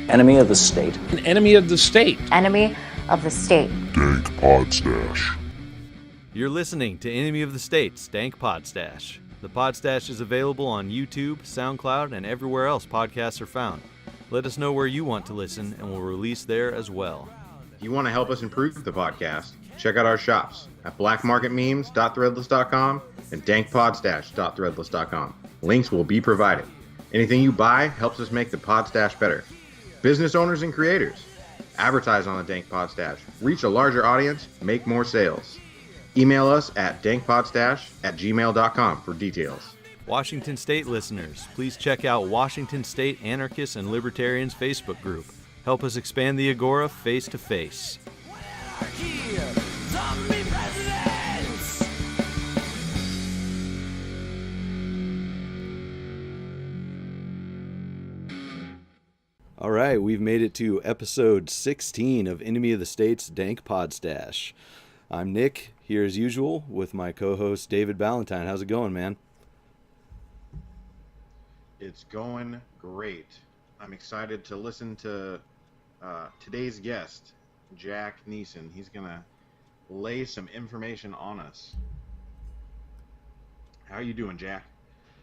Enemy of the state. An enemy of the state. Enemy of the state. Dank Podstash. You're listening to Enemy of the State's Dank Podstash. The Podstash is available on YouTube, SoundCloud, and everywhere else podcasts are found. Let us know where you want to listen, and we'll release there as well. If you want to help us improve the podcast, check out our shops at blackmarketmemes.threadless.com and dankpodstash.threadless.com. Links will be provided. Anything you buy helps us make the Podstash better. Business owners and creators, advertise on the Dank Podstash. Reach a larger audience, make more sales. Email us at dankpodstash@gmail.com for details. Washington State listeners, please check out Washington State Anarchists and Libertarians Facebook group. Help us expand the Agora face to face. All right, we've made it to episode 16 of Enemy of the State's Dank Podstash. I'm Nick, here as usual, with my co-host David Ballantyne. How's it going, man? It's going great. I'm excited to listen to today's guest, Jack Neison. He's going to lay some information on us. How are you doing, Jack?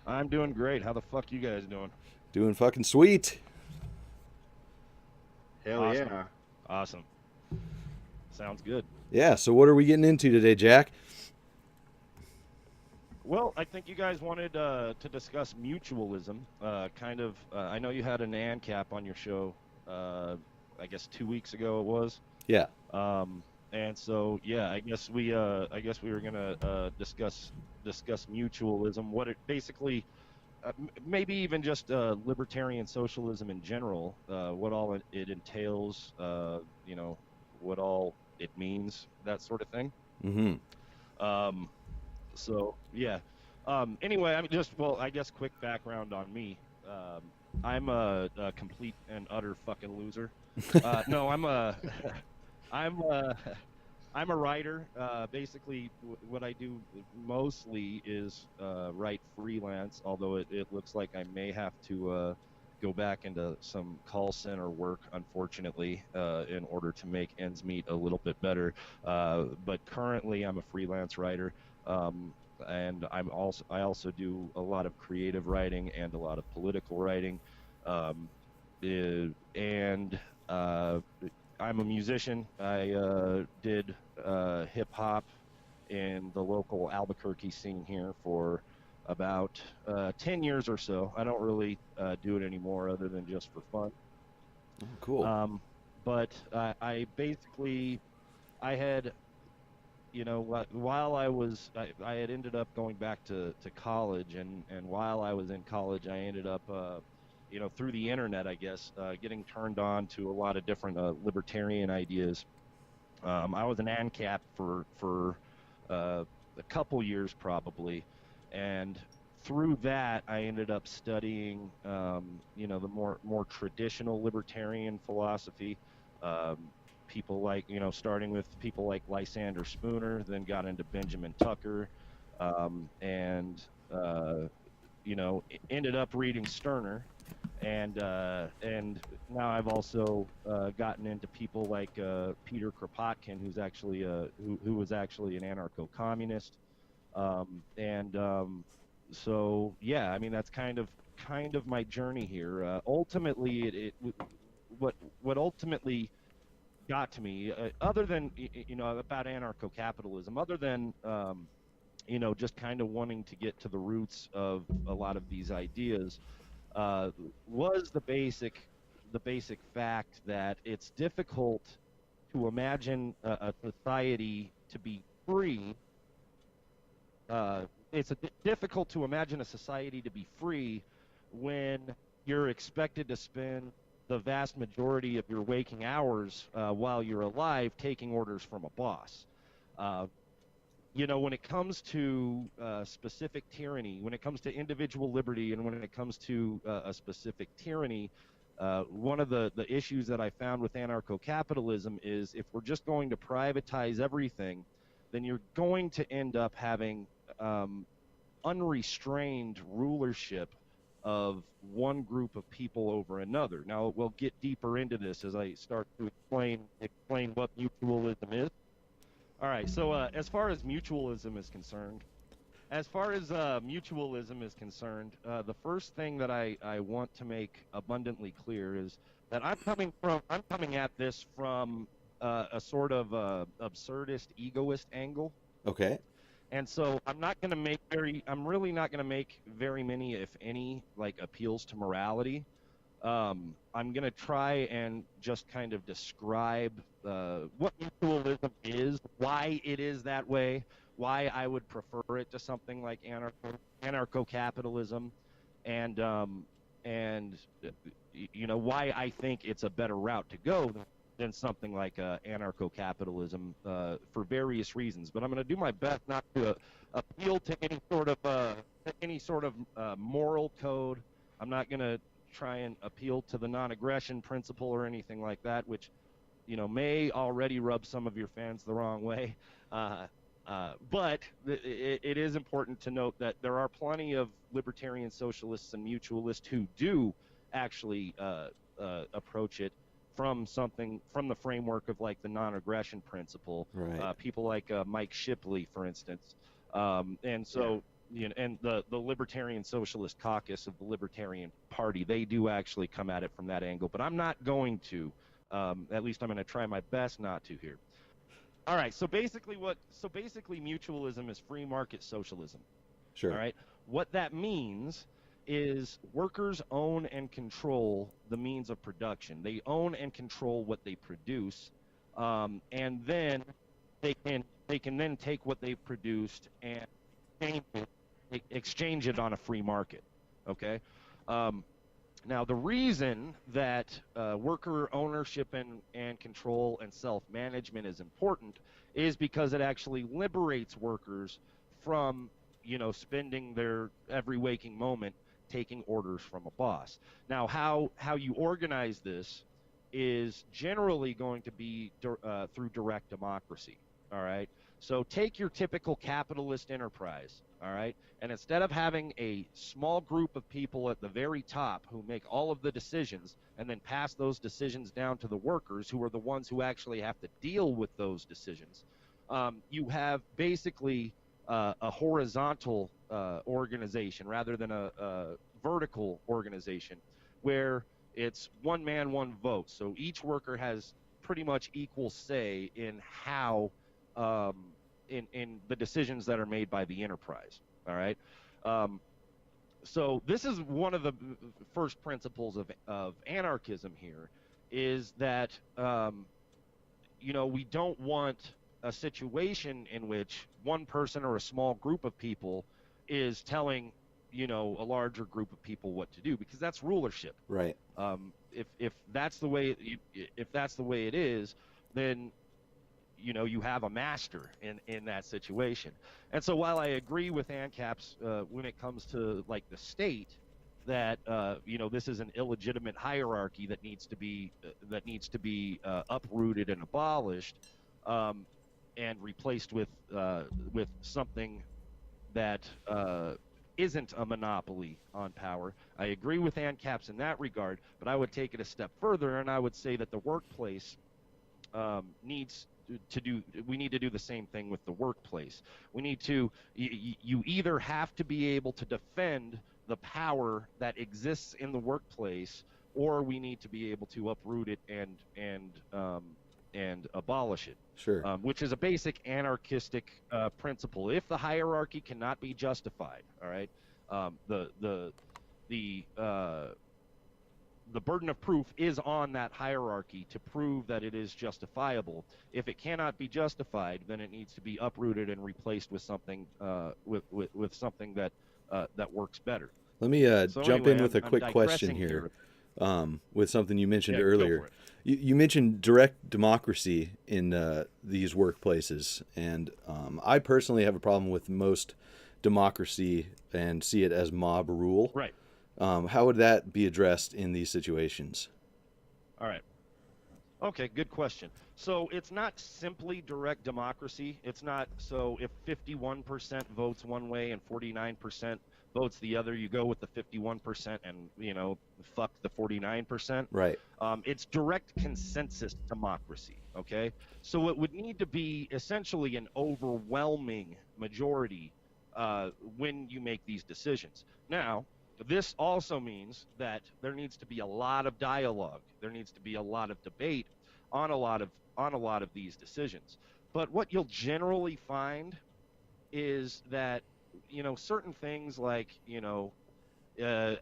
I'm doing great. How the fuck you guys doing? Doing fucking sweet. Hell Awesome. yeah. Awesome. Sounds good. Yeah, so what are we getting into today, Jack? Well, I think you guys wanted to discuss mutualism. I know you had an ANCAP on your show, I guess 2 weeks ago it was. Yeah. And so, yeah, I guess we were gonna discuss mutualism, what it basically, maybe even just libertarian socialism in general, what all it entails, what all it means, that sort of thing. Mm-hmm. So yeah. Anyway, I guess quick background on me. I'm a complete and utter fucking loser. No, I'm a writer. Basically, what I do mostly is write freelance. Although it looks like I may have to go back into some call center work, unfortunately, in order to make ends meet a little bit better. But currently, I'm a freelance writer. And I also do a lot of creative writing and a lot of political writing, and I'm a musician. I did hip hop in the local Albuquerque scene here for about 10 years or so. I don't really do it anymore, other than just for fun. Oh, cool. But I had. While I had ended up going back to college, and while I was in college, I ended up, through the internet, I guess, getting turned on to a lot of different libertarian ideas. I was an ANCAP for a couple years probably, and through that, I ended up studying, the more traditional libertarian philosophy. People like, starting with people like Lysander Spooner, then got into Benjamin Tucker, and ended up reading Stirner, and now I've also gotten into people like Peter Kropotkin, who was actually an anarcho-communist, so yeah, I mean, that's kind of my journey here. Ultimately, what ultimately got to me, other than about anarcho-capitalism, other than just kind of wanting to get to the roots of a lot of these ideas, was the basic fact that it's difficult to imagine a society to be free. Difficult to imagine a society to be free when you're expected to spend the vast majority of your waking hours while you're alive taking orders from a boss. When it comes to specific tyranny, when it comes to individual liberty, and when it comes to a specific tyranny, one of the issues that I found with anarcho-capitalism is if we're just going to privatize everything, then you're going to end up having unrestrained rulership of one group of people over another. Now, we'll get deeper into this as I start to explain what mutualism is. All right, so as far as mutualism is concerned, the first thing that I want to make abundantly clear is that I'm coming at this from a sort of absurdist, egoist angle. Okay. And so I'm really not going to make very many, if any, like appeals to morality. I'm going to try and just kind of describe what mutualism is, why it is that way, why I would prefer it to something like anarcho-capitalism, and why I think it's a better route to go than something like anarcho-capitalism for various reasons. But I'm going to do my best not to appeal to any sort of moral code. I'm not going to try and appeal to the non-aggression principle or anything like that, which may already rub some of your fans the wrong way. But it is important to note that there are plenty of libertarian socialists and mutualists who do actually approach it from the framework of like the non-aggression principle. Right. People like Mike Shipley, for instance. And so, and the Libertarian Socialist Caucus of the Libertarian Party, they do actually come at it from that angle. But I'm not going to. At least I'm going to try my best not to here. All right. So basically, mutualism is free market socialism. Sure. All right. What that means is workers own and control the means of production. They own and control what they produce, and then they can then take what they've produced and exchange it on a free market. Okay. Now, the reason that worker ownership and control and self-management is important is because it actually liberates workers from, spending their every waking moment taking orders from a boss. Now, how you organize this is generally going to be through direct democracy. All right. So take your typical capitalist enterprise. All right. And instead of having a small group of people at the very top who make all of the decisions and then pass those decisions down to the workers, who are the ones who actually have to deal with those decisions, you have basically a horizontal organization rather than a vertical organization where it's one man, one vote. So each worker has pretty much equal say in how in the decisions that are made by the enterprise. All right. So this is one of the first principles of anarchism here, is that we don't want a situation in which one person or a small group of people is telling a larger group of people what to do, because that's rulership. Right. If that's the way it is, then you have a master in that situation. And so while I agree with ANCAPs when it comes to like the state, that this is an illegitimate hierarchy that needs to be uprooted and abolished, and replaced with something that isn't a monopoly on power. I agree with ANCAPs in that regard, but I would take it a step further, and I would say that the workplace needs to do the same thing with the workplace. We need to you either have to be able to defend the power that exists in the workplace, or we need to be able to uproot it and abolish it. Sure. Which is a basic anarchistic principle. If the hierarchy cannot be justified, all right, the burden of proof is on that hierarchy to prove that it is justifiable. If it cannot be justified, then it needs to be uprooted and replaced with something with something that works better. Let me jump in with a quick question here. With something you mentioned earlier. You mentioned direct democracy in these workplaces, and I personally have a problem with most democracy and see it as mob rule. Right. How would that be addressed in these situations? All right. Okay, good question. So it's not simply direct democracy. It's not so if 51% votes one way and 49% votes the other, you go with the 51% and, fuck the 49%. Right. It's direct consensus democracy, okay? So it would need to be essentially an overwhelming majority when you make these decisions. Now, this also means that there needs to be a lot of dialogue. There needs to be a lot of debate on a lot of these decisions. But what you'll generally find is that, certain things like, how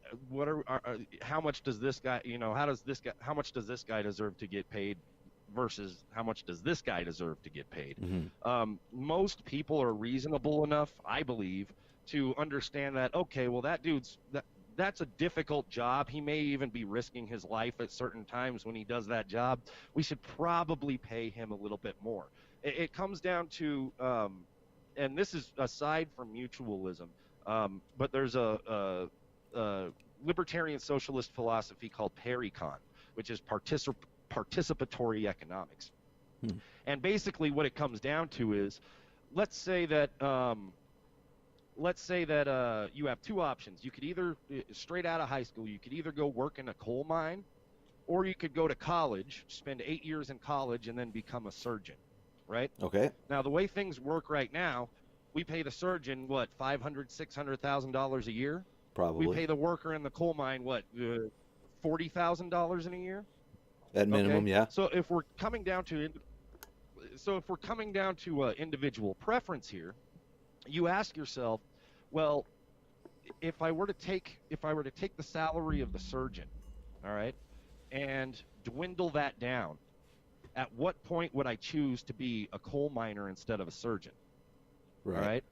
much does this guy, how much does this guy deserve to get paid versus how much does this guy deserve to get paid? Mm-hmm. Most people are reasonable enough, I believe, to understand that, okay, well, that's a difficult job. He may even be risking his life at certain times when he does that job. We should probably pay him a little bit more. It comes down to, and this is aside from mutualism, but there's a libertarian socialist philosophy called Pericon, which is participatory economics. And basically what it comes down to is, let's say that you have two options. You could either, straight out of high school, you could either go work in a coal mine, or you could go to college, spend 8 years in college, and then become a surgeon, right? Okay. Now, the way things work right now, we pay the surgeon, what, $500,000, $600,000 a year? Probably. We pay the worker in the coal mine, what, $40,000 in a year? At minimum, okay? yeah. So if we're coming down to individual preference here, you ask yourself, well, if I were to take the salary of the surgeon, all right, and dwindle that down, at what point would I choose to be a coal miner instead of a surgeon? Right.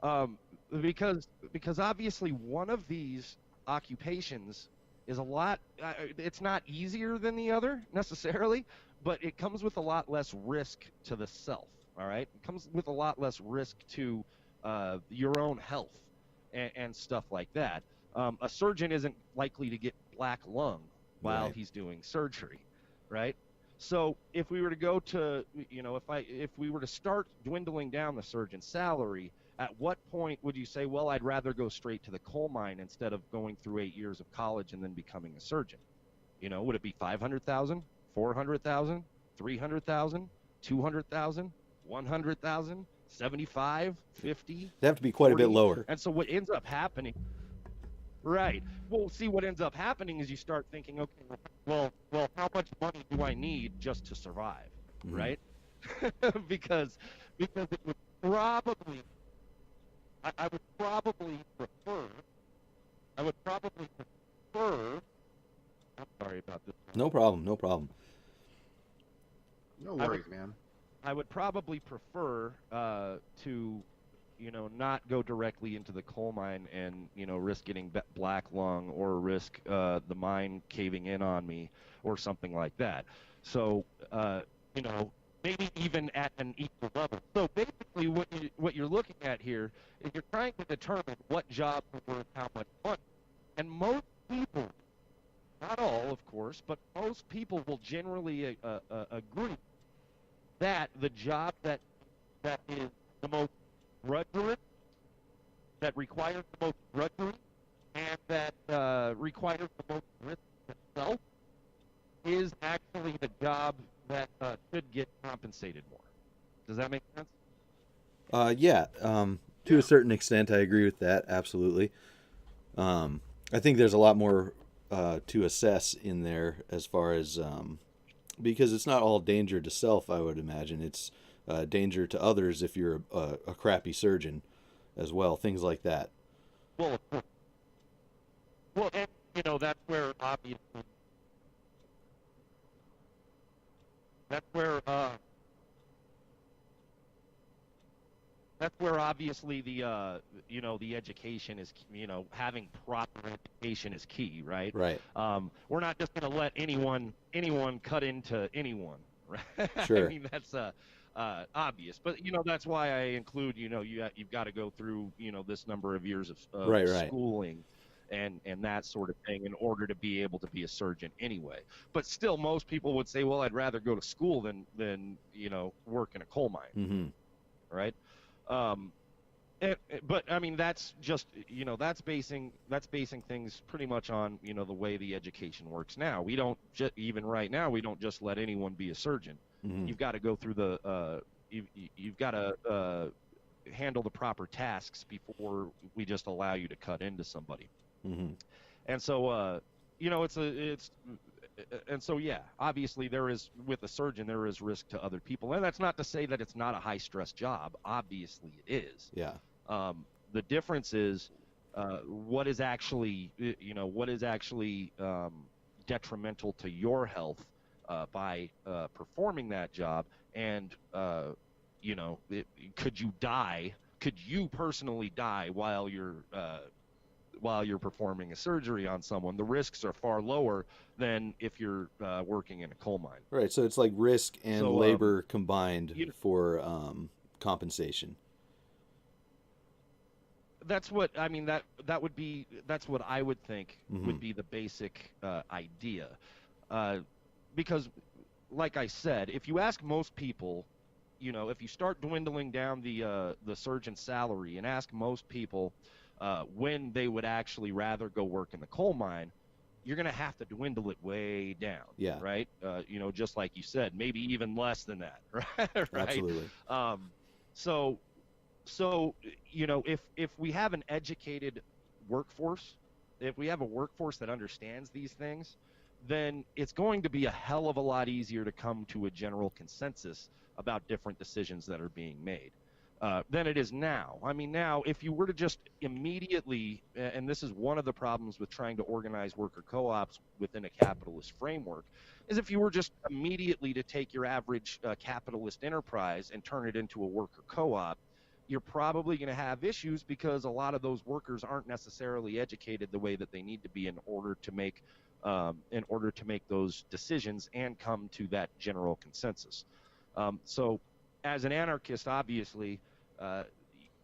All right? Because obviously one of these occupations is a lot, it's not easier than the other necessarily, but it comes with a lot less risk to the self, all right? It comes with a lot less risk to your own health and stuff like that. A surgeon isn't likely to get black lung while he's doing surgery, right? So if we were to go to, if we were to start dwindling down the surgeon's salary, at what point would you say, well, I'd rather go straight to the coal mine instead of going through 8 years of college and then becoming a surgeon? Would it be 500,000, 400,000, 300,000, 200,000, 100,000, 75, 50? It'd have to be quite 40? a bit lower. And so what ends up happening, right? Well, see, what ends up happening is you start thinking, okay, well, how much money do I need just to survive, Mm-hmm. right? because it would probably, I would probably prefer. I'm sorry about this. No problem. No worries, man. I would probably prefer to, not go directly into the coal mine and, risk getting black lung or risk the mine caving in on me or something like that. So, maybe even at an equal level. So basically what you're looking at here is you're trying to determine what job is worth how much money. And most people, not all, of course, but most people will generally agree that the job that is the most drudgerous, that requires the most drudgery, and that requires the most risk itself, is actually the job that should get compensated more. Does that make sense? Yeah. To a certain extent, I agree with that. Absolutely. I think there's a lot more to assess in there as far as because it's not all danger to self. I would imagine it's danger to others if you're a crappy surgeon as well. Things like that. Well, and that's where obviously. That's where obviously the the education is, having proper education is key, right? Right. We're not just going to let anyone cut into anyone, right? Sure. I mean, that's obvious, but that's why I include you've got to go through this number of years of Right. schooling and that sort of thing in order to be able to be a surgeon anyway. But still, most people would say, well, I'd rather go to school than work in a coal mine, Mm-hmm. right? But I mean, that's just, that's basing things pretty much on, the way the education works now. We don't even right now, we don't just let anyone be a surgeon. Mm-hmm. You've got to go through you've got to handle the proper tasks before we just allow you to cut into somebody. Mm-hmm. And so, and so, yeah, obviously with a surgeon, there is risk to other people. And that's not to say that it's not a high stress job. Obviously it is. Yeah. The difference is, what is actually detrimental to your health, by, performing that job. And, could you personally die while you're performing a surgery on someone? The risks are far lower than if you're working in a coal mine. Right. So it's like risk and labor combined for compensation. That's what I mean. That's what I would think Mm-hmm. would be the basic idea, because, like I said, if you ask most people, if you start dwindling down the surgeon salary and ask most people when they would actually rather go work in the coal mine, you're going to have to dwindle it way down. Yeah. Right. Just like you said, maybe even less than that. Right. Absolutely. So, if we have an educated workforce, if we have a workforce that understands these things, then it's going to be a hell of a lot easier to come to a general consensus about different decisions that are being made than it is now. I mean, now, if you were to just immediately, and this is one of the problems with trying to organize worker co-ops within a capitalist framework, is if you were just immediately to take your average capitalist enterprise and turn it into a worker co-op, you're probably going to have issues because a lot of those workers aren't necessarily educated the way that they need to be in order to make those decisions and come to that general consensus. So, as an anarchist, obviously,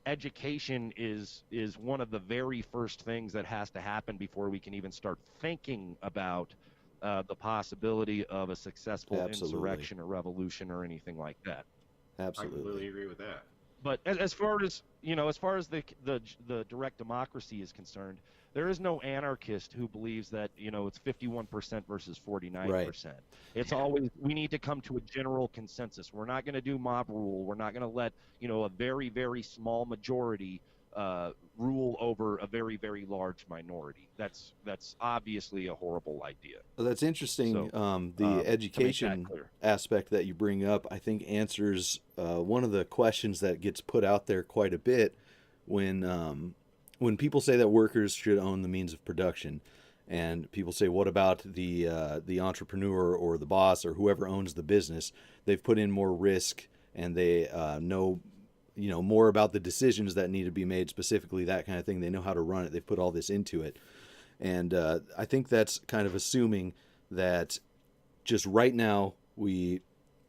education is one of the very first things that has to happen before we can even start thinking about the possibility of a successful insurrection or revolution or anything like that. Absolutely. I completely agree with that. But as far as the direct democracy is concerned, there is no anarchist who believes that it's 51% versus 49%. Right. It's always, we need to come to a general consensus. We're not going to do mob rule. We're not going to let a very, very small majority rule over a very, very large minority. That's obviously a horrible idea. Well, that's interesting. So, the education aspect that you bring up, I think, answers one of the questions that gets put out there quite a bit when people say that workers should own the means of production, and people say, what about the entrepreneur or the boss or whoever owns the business? They've put in more risk and they know more about the decisions that need to be made, specifically that kind of thing. They know how to run it. They've put all this into it. And I think that's kind of assuming that just right now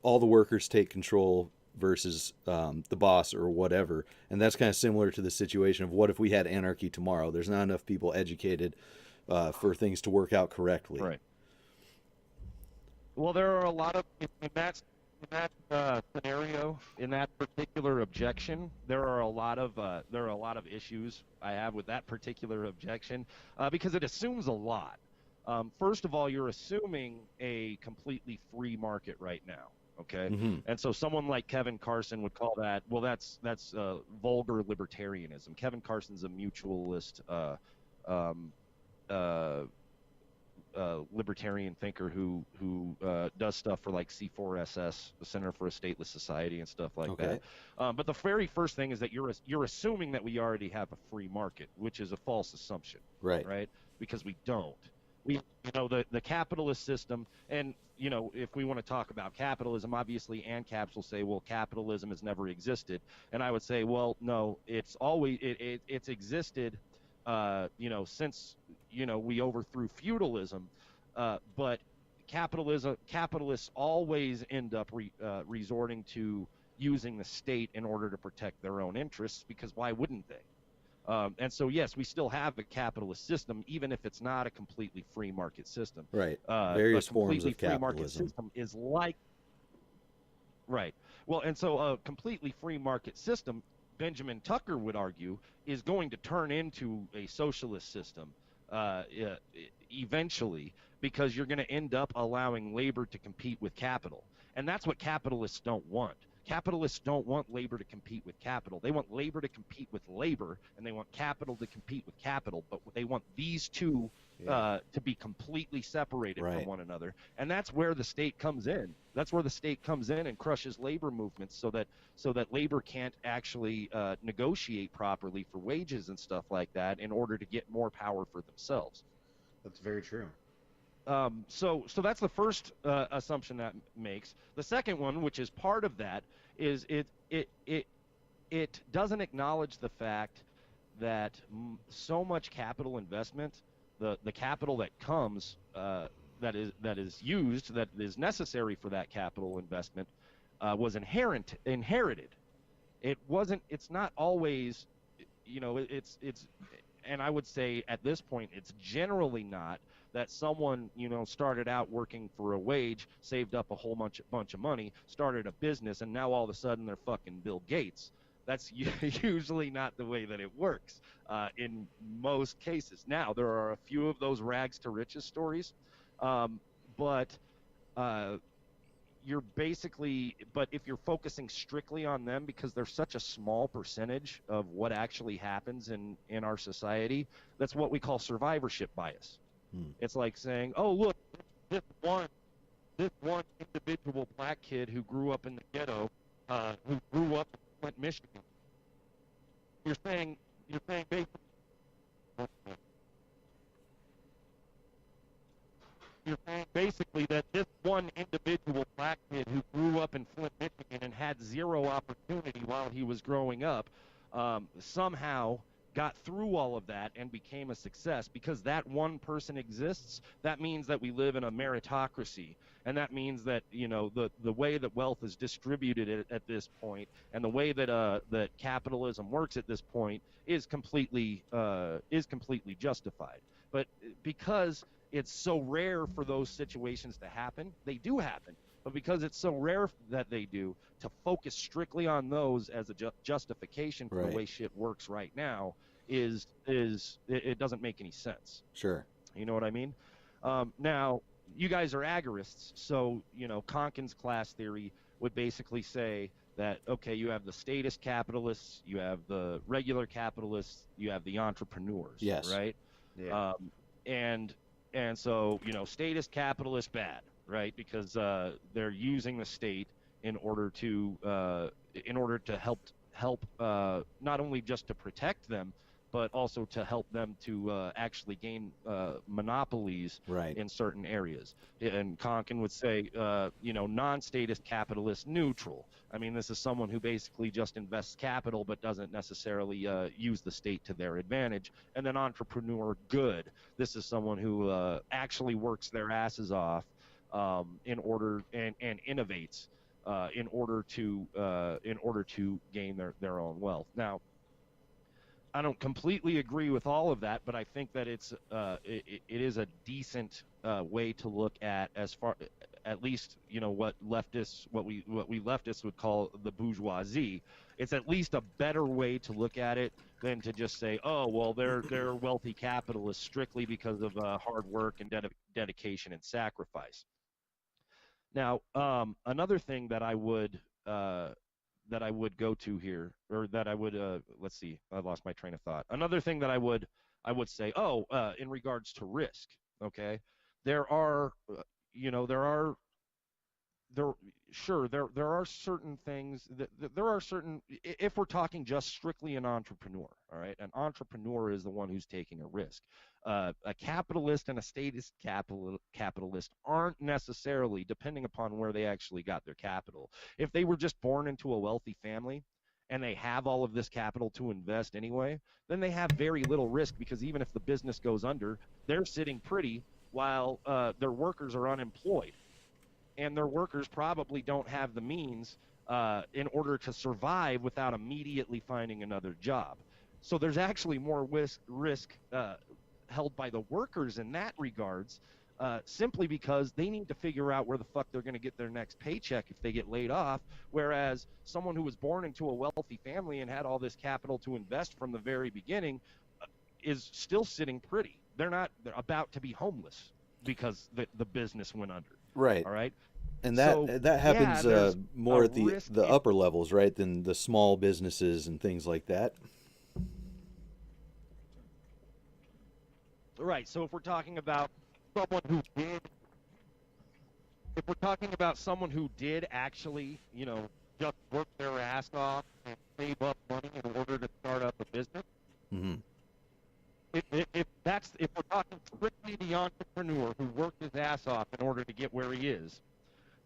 all the workers take control versus the boss or whatever. And that's kind of similar to the situation of what if we had anarchy tomorrow? There's not enough people educated for things to work out correctly. Right. Well, there are a lot of, in that scenario, in that particular objection, there are a lot of issues I have with that particular objection because it assumes a lot. First of all, you're assuming a completely free market right now. Okay. Mm-hmm. And so someone like Kevin Carson would call that, well, that's vulgar libertarianism. Kevin Carson's a mutualist libertarian thinker who does stuff for like C4SS, the Center for a Stateless Society, and stuff like that. But the very first thing is that you're assuming that we already have a free market, which is a false assumption. Right? Because we don't. The capitalist system, and if we want to talk about capitalism, obviously ANCAPs will say, well, capitalism has never existed, and I would say, well, no, it's always it's existed, since we overthrew feudalism, but capitalists always end up resorting to using the state in order to protect their own interests, because why wouldn't they? And so, yes, we still have a capitalist system, even if it's not a completely free market system. Right. Various forms of capitalism. Free market system is like, right. Well, and so a completely free market system Benjamin Tucker would argue, is going to turn into a socialist system eventually, because you're going to end up allowing labor to compete with capital. And that's what capitalists don't want. Capitalists don't want labor to compete with capital. They want labor to compete with labor, and they want capital to compete with capital, but they want these two to be completely separated from one another. And that's where the state comes in. That's where the state comes in and crushes labor movements so that labor can't actually negotiate properly for wages and stuff like that in order to get more power for themselves. That's very true. So that's the first assumption that makes. The second one, which is part of that, is it doesn't acknowledge the fact that so much capital investment, the capital that comes, that is used, that is necessary for that capital investment, was inherited. It wasn't. It's not always, it's. And I would say at this point, it's generally not that someone, started out working for a wage, saved up a whole bunch of money, started a business, and now all of a sudden they're fucking Bill Gates. That's usually not the way that it works in most cases. Now, there are a few of those rags to riches stories, but if you're focusing strictly on them, because they're such a small percentage of what actually happens in our society, that's what we call survivorship bias. It's like saying, oh, look, this one individual black kid who grew up in the ghetto, who grew up in Flint, Michigan. You're saying basically, you're saying basically that this one individual black kid who grew up in Flint, Michigan and had zero opportunity while he was growing up, somehow got through all of that and became a success. Because that one person exists, that means that we live in a meritocracy, and that means that the way that wealth is distributed at this point, and the way that that capitalism works at this point is completely justified. But because it's so rare for those situations to happen, they do happen. But because it's so rare that they do, to focus strictly on those as a justification for the way shit works right now it doesn't make any sense. Sure. You know what I mean? Now, you guys are agorists, so Konkin's class theory would basically say that, okay, you have the statist capitalists, you have the regular capitalists, you have the entrepreneurs, right? Yeah. And so, statist capitalists bad, right? Because they're using the state in order to help not only just to protect them, but also to help them to actually gain monopolies in certain areas. And Konkin would say, non-statist capitalist neutral. I mean, this is someone who basically just invests capital but doesn't necessarily use the state to their advantage. And then entrepreneur good. This is someone who actually works their asses off in order and innovates in order to gain their own wealth. Now, I don't completely agree with all of that, but I think that it is a decent way to look at, as far, at least what we leftists would call the bourgeoisie. It's at least a better way to look at it than to just say, oh, well, they're wealthy capitalists strictly because of hard work and dedication and sacrifice. Now, another thing that I would go to here, or that I would let's see, I lost my train of thought. Another thing that I would say, in regards to risk, okay, there are certain things there are certain, if we're talking just strictly an entrepreneur, all right, an entrepreneur is the one who's taking a risk. A capitalist and a statist capitalist aren't necessarily, depending upon where they actually got their capital. If they were just born into a wealthy family and they have all of this capital to invest anyway, then they have very little risk, because even if the business goes under, they're sitting pretty while their workers are unemployed. And their workers probably don't have the means in order to survive without immediately finding another job. So there's actually more risk held by the workers in that regards simply because they need to figure out where the fuck they're going to get their next paycheck if they get laid off. Whereas someone who was born into a wealthy family and had all this capital to invest from the very beginning is still sitting pretty. They're about to be homeless because the business went under. Right. All right. And So, that happens there's more a at the risk upper levels, right, than the small businesses and things like that. Right. So if we're talking about someone who did actually, just work their ass off and save up money in order to start up a business, Mm-hmm. if we're talking strictly the entrepreneur who worked his ass off in order to get where he is,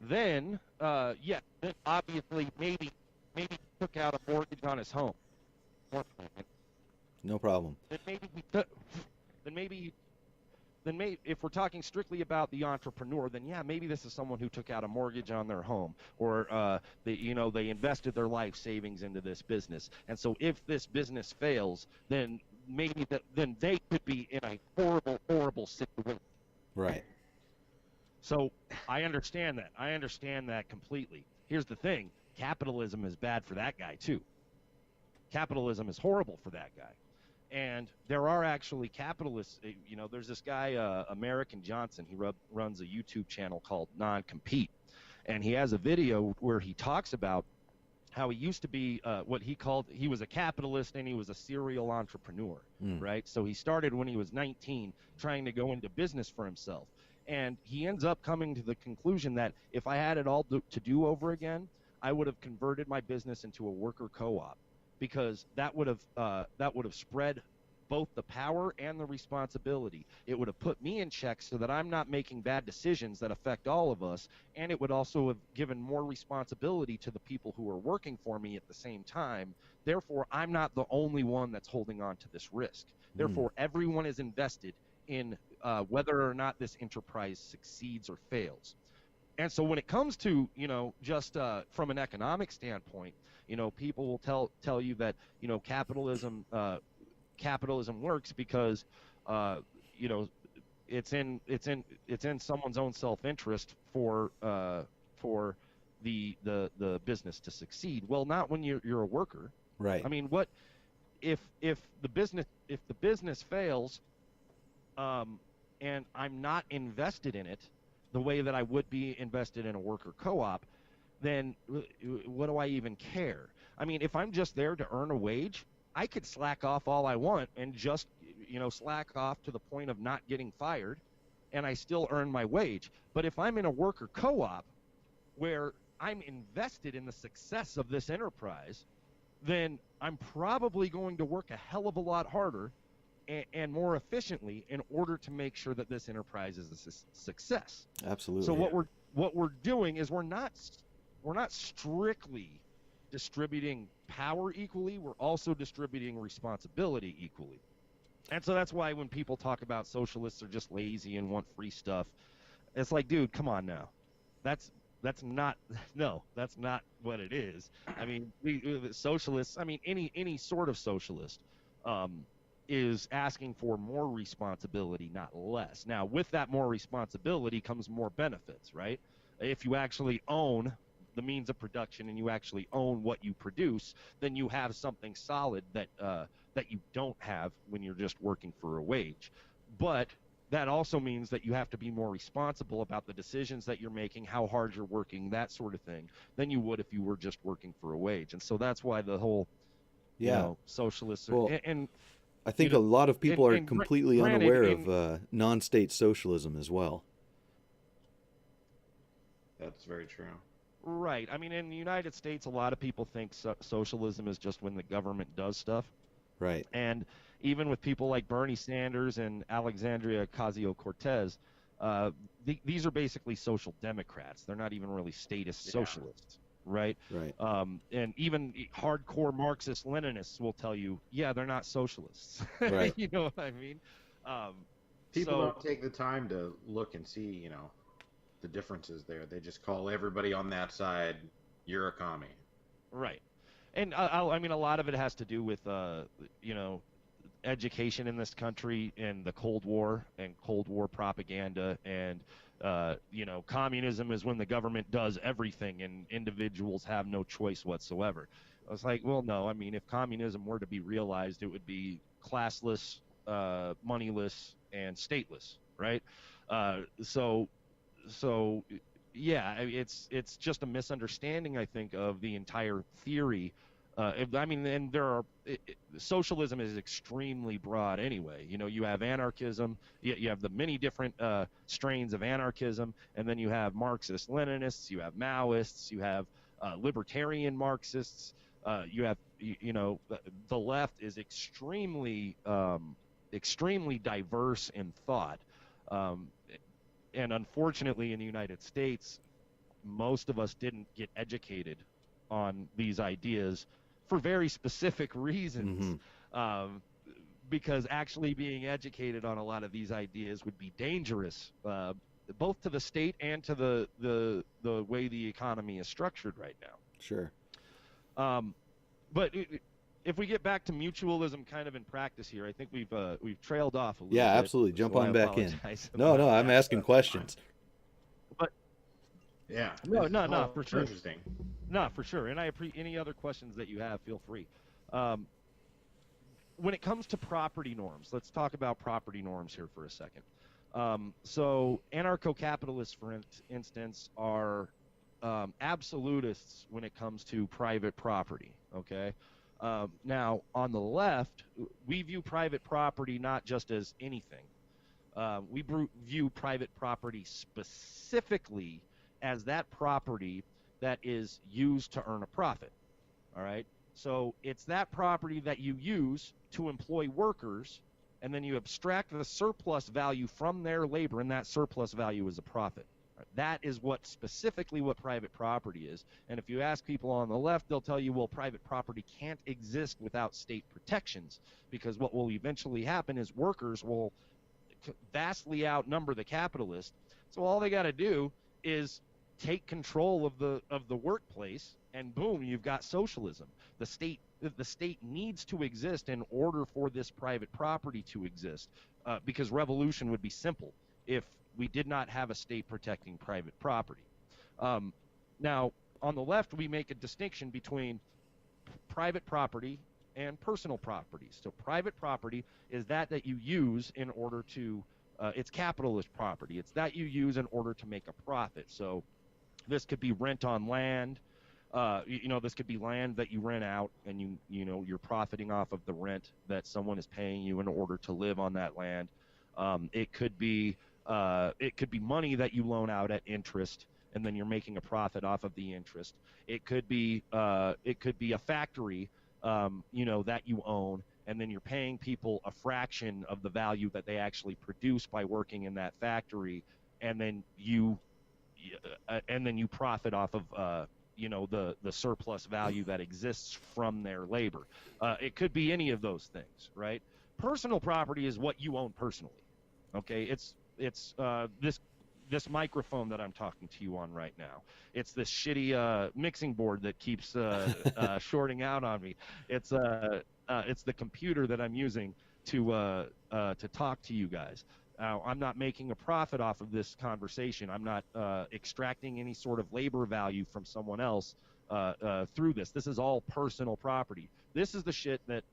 then then obviously maybe he took out a mortgage on his home. No problem. Then maybe if we're talking strictly about the entrepreneur, then maybe this is someone who took out a mortgage on their home, or they invested their life savings into this business, and so if this business fails, then maybe then they could be in a horrible situation. Right. So I understand that. I understand that completely. Here's the thing: capitalism is bad for that guy too. Capitalism is horrible for that guy. And there are actually capitalists. There's this guy, American Johnson. He runs a YouTube channel called Non-Compete, and he has a video where he talks about how he used to be he was a capitalist and he was a serial entrepreneur, right? So he started when he was 19 trying to go into business for himself. And he ends up coming to the conclusion that if I had it all to do over again, I would have converted my business into a worker co-op, because that would have spread both the power and the responsibility. It would have put me in check so that I'm not making bad decisions that affect all of us, and it would also have given more responsibility to the people who are working for me at the same time. Therefore, I'm not the only one that's holding on to this risk. Therefore, everyone is invested in whether or not this enterprise succeeds or fails. And so when it comes to, just from an economic standpoint, people will tell you that, capitalism works because, it's in someone's own self-interest for the business to succeed. Well, not when you're a worker. Right. I mean, what if the business fails, and I'm not invested in it the way that I would be invested in a worker co-op, then what do I even care? I mean, if I'm just there to earn a wage, I could slack off all I want and just, slack off to the point of not getting fired, and I still earn my wage. But if I'm in a worker co-op where I'm invested in the success of this enterprise, then I'm probably going to work a hell of a lot harder and more efficiently in order to make sure that this enterprise is a success. Absolutely. So what we're doing is we're not strictly distributing power equally. We're also distributing responsibility equally. And so that's why when people talk about socialists are just lazy and want free stuff, it's like, dude, come on now. That's not what it is. I mean, socialists, any sort of socialist, is asking for more responsibility, not less. Now, with that more responsibility comes more benefits, right? If you actually own the means of production and you actually own what you produce, then you have something solid that you don't have when you're just working for a wage. But that also means that you have to be more responsible about the decisions that you're making, how hard you're working, that sort of thing, than you would if you were just working for a wage. And so that's why the whole, socialists are, and I think a lot of people are and completely unaware of non-state socialism as well. That's very true. Right. I mean, in the United States, a lot of people think socialism is just when the government does stuff. Right. And even with people like Bernie Sanders and Alexandria Ocasio-Cortez, these are basically social democrats. They're not even really statist socialists. Right. Right. And even hardcore Marxist-Leninists will tell you, they're not socialists. Right. You know what I mean? People don't take the time to look and see, the differences there. They just call everybody on that side, you're a commie. Right. And I mean, a lot of it has to do with, education in this country and the Cold War and Cold War propaganda and communism is when the government does everything and individuals have no choice whatsoever. I was like, well, no. I mean, if communism were to be realized, it would be classless, moneyless, and stateless, right? So yeah, it's just a misunderstanding, I think, of the entire theory. And socialism is extremely broad anyway. You have anarchism, you have the many different strains of anarchism, and then you have Marxist-Leninists, you have Maoists, you have libertarian Marxists, you have, the left is extremely diverse in thought. And unfortunately, in the United States, most of us didn't get educated on these ideas for very specific reasons. Because actually being educated on a lot of these ideas would be dangerous, both to the state and to the way the economy is structured right now. Sure. But if we get back to mutualism kind of in practice here, I think we've trailed off a little bit. Yeah, absolutely. Jump so on back in. No, I'm asking questions. But yeah, no, for sure. Interesting. No, for sure. And any other questions that you have, feel free. When it comes to property norms, let's talk about property norms here for a second. So anarcho-capitalists, for instance, are absolutists when it comes to private property, okay? Now, on the left, we view private property not just as anything. We view private property specifically as that property that is used to earn a profit, all right? So it's that property that you use to employ workers, and then you abstract the surplus value from their labor, and that surplus value is a profit. That is specifically what private property is. And if you ask people on the left, they'll tell you, well, private property can't exist without state protections, because what will eventually happen is workers will vastly outnumber the capitalists. So all they got to do is take control of the workplace, and boom, you've got socialism. The state needs to exist in order for this private property to exist, because revolution would be simple if we did not have a state protecting private property. Now, on the left, we make a distinction between private property and personal property. So private property is that you use in order to, it's capitalist property. It's that you use in order to make a profit. So this could be rent on land. This could be land that you rent out, and you're profiting off of the rent that someone is paying you in order to live on that land. It could be money that you loan out at interest, and then you're making a profit off of the interest. It could be a factory, that you own, and then you're paying people a fraction of the value that they actually produce by working in that factory, and then you profit off of the surplus value that exists from their labor. It could be any of those things, right? Personal property is what you own personally. Okay, it's this microphone that I'm talking to you on right now. It's this shitty mixing board that keeps shorting out on me. It's the computer that I'm using to talk to you guys. I'm not making a profit off of this conversation. I'm not extracting any sort of labor value from someone else through this. This is all personal property. This is the shit that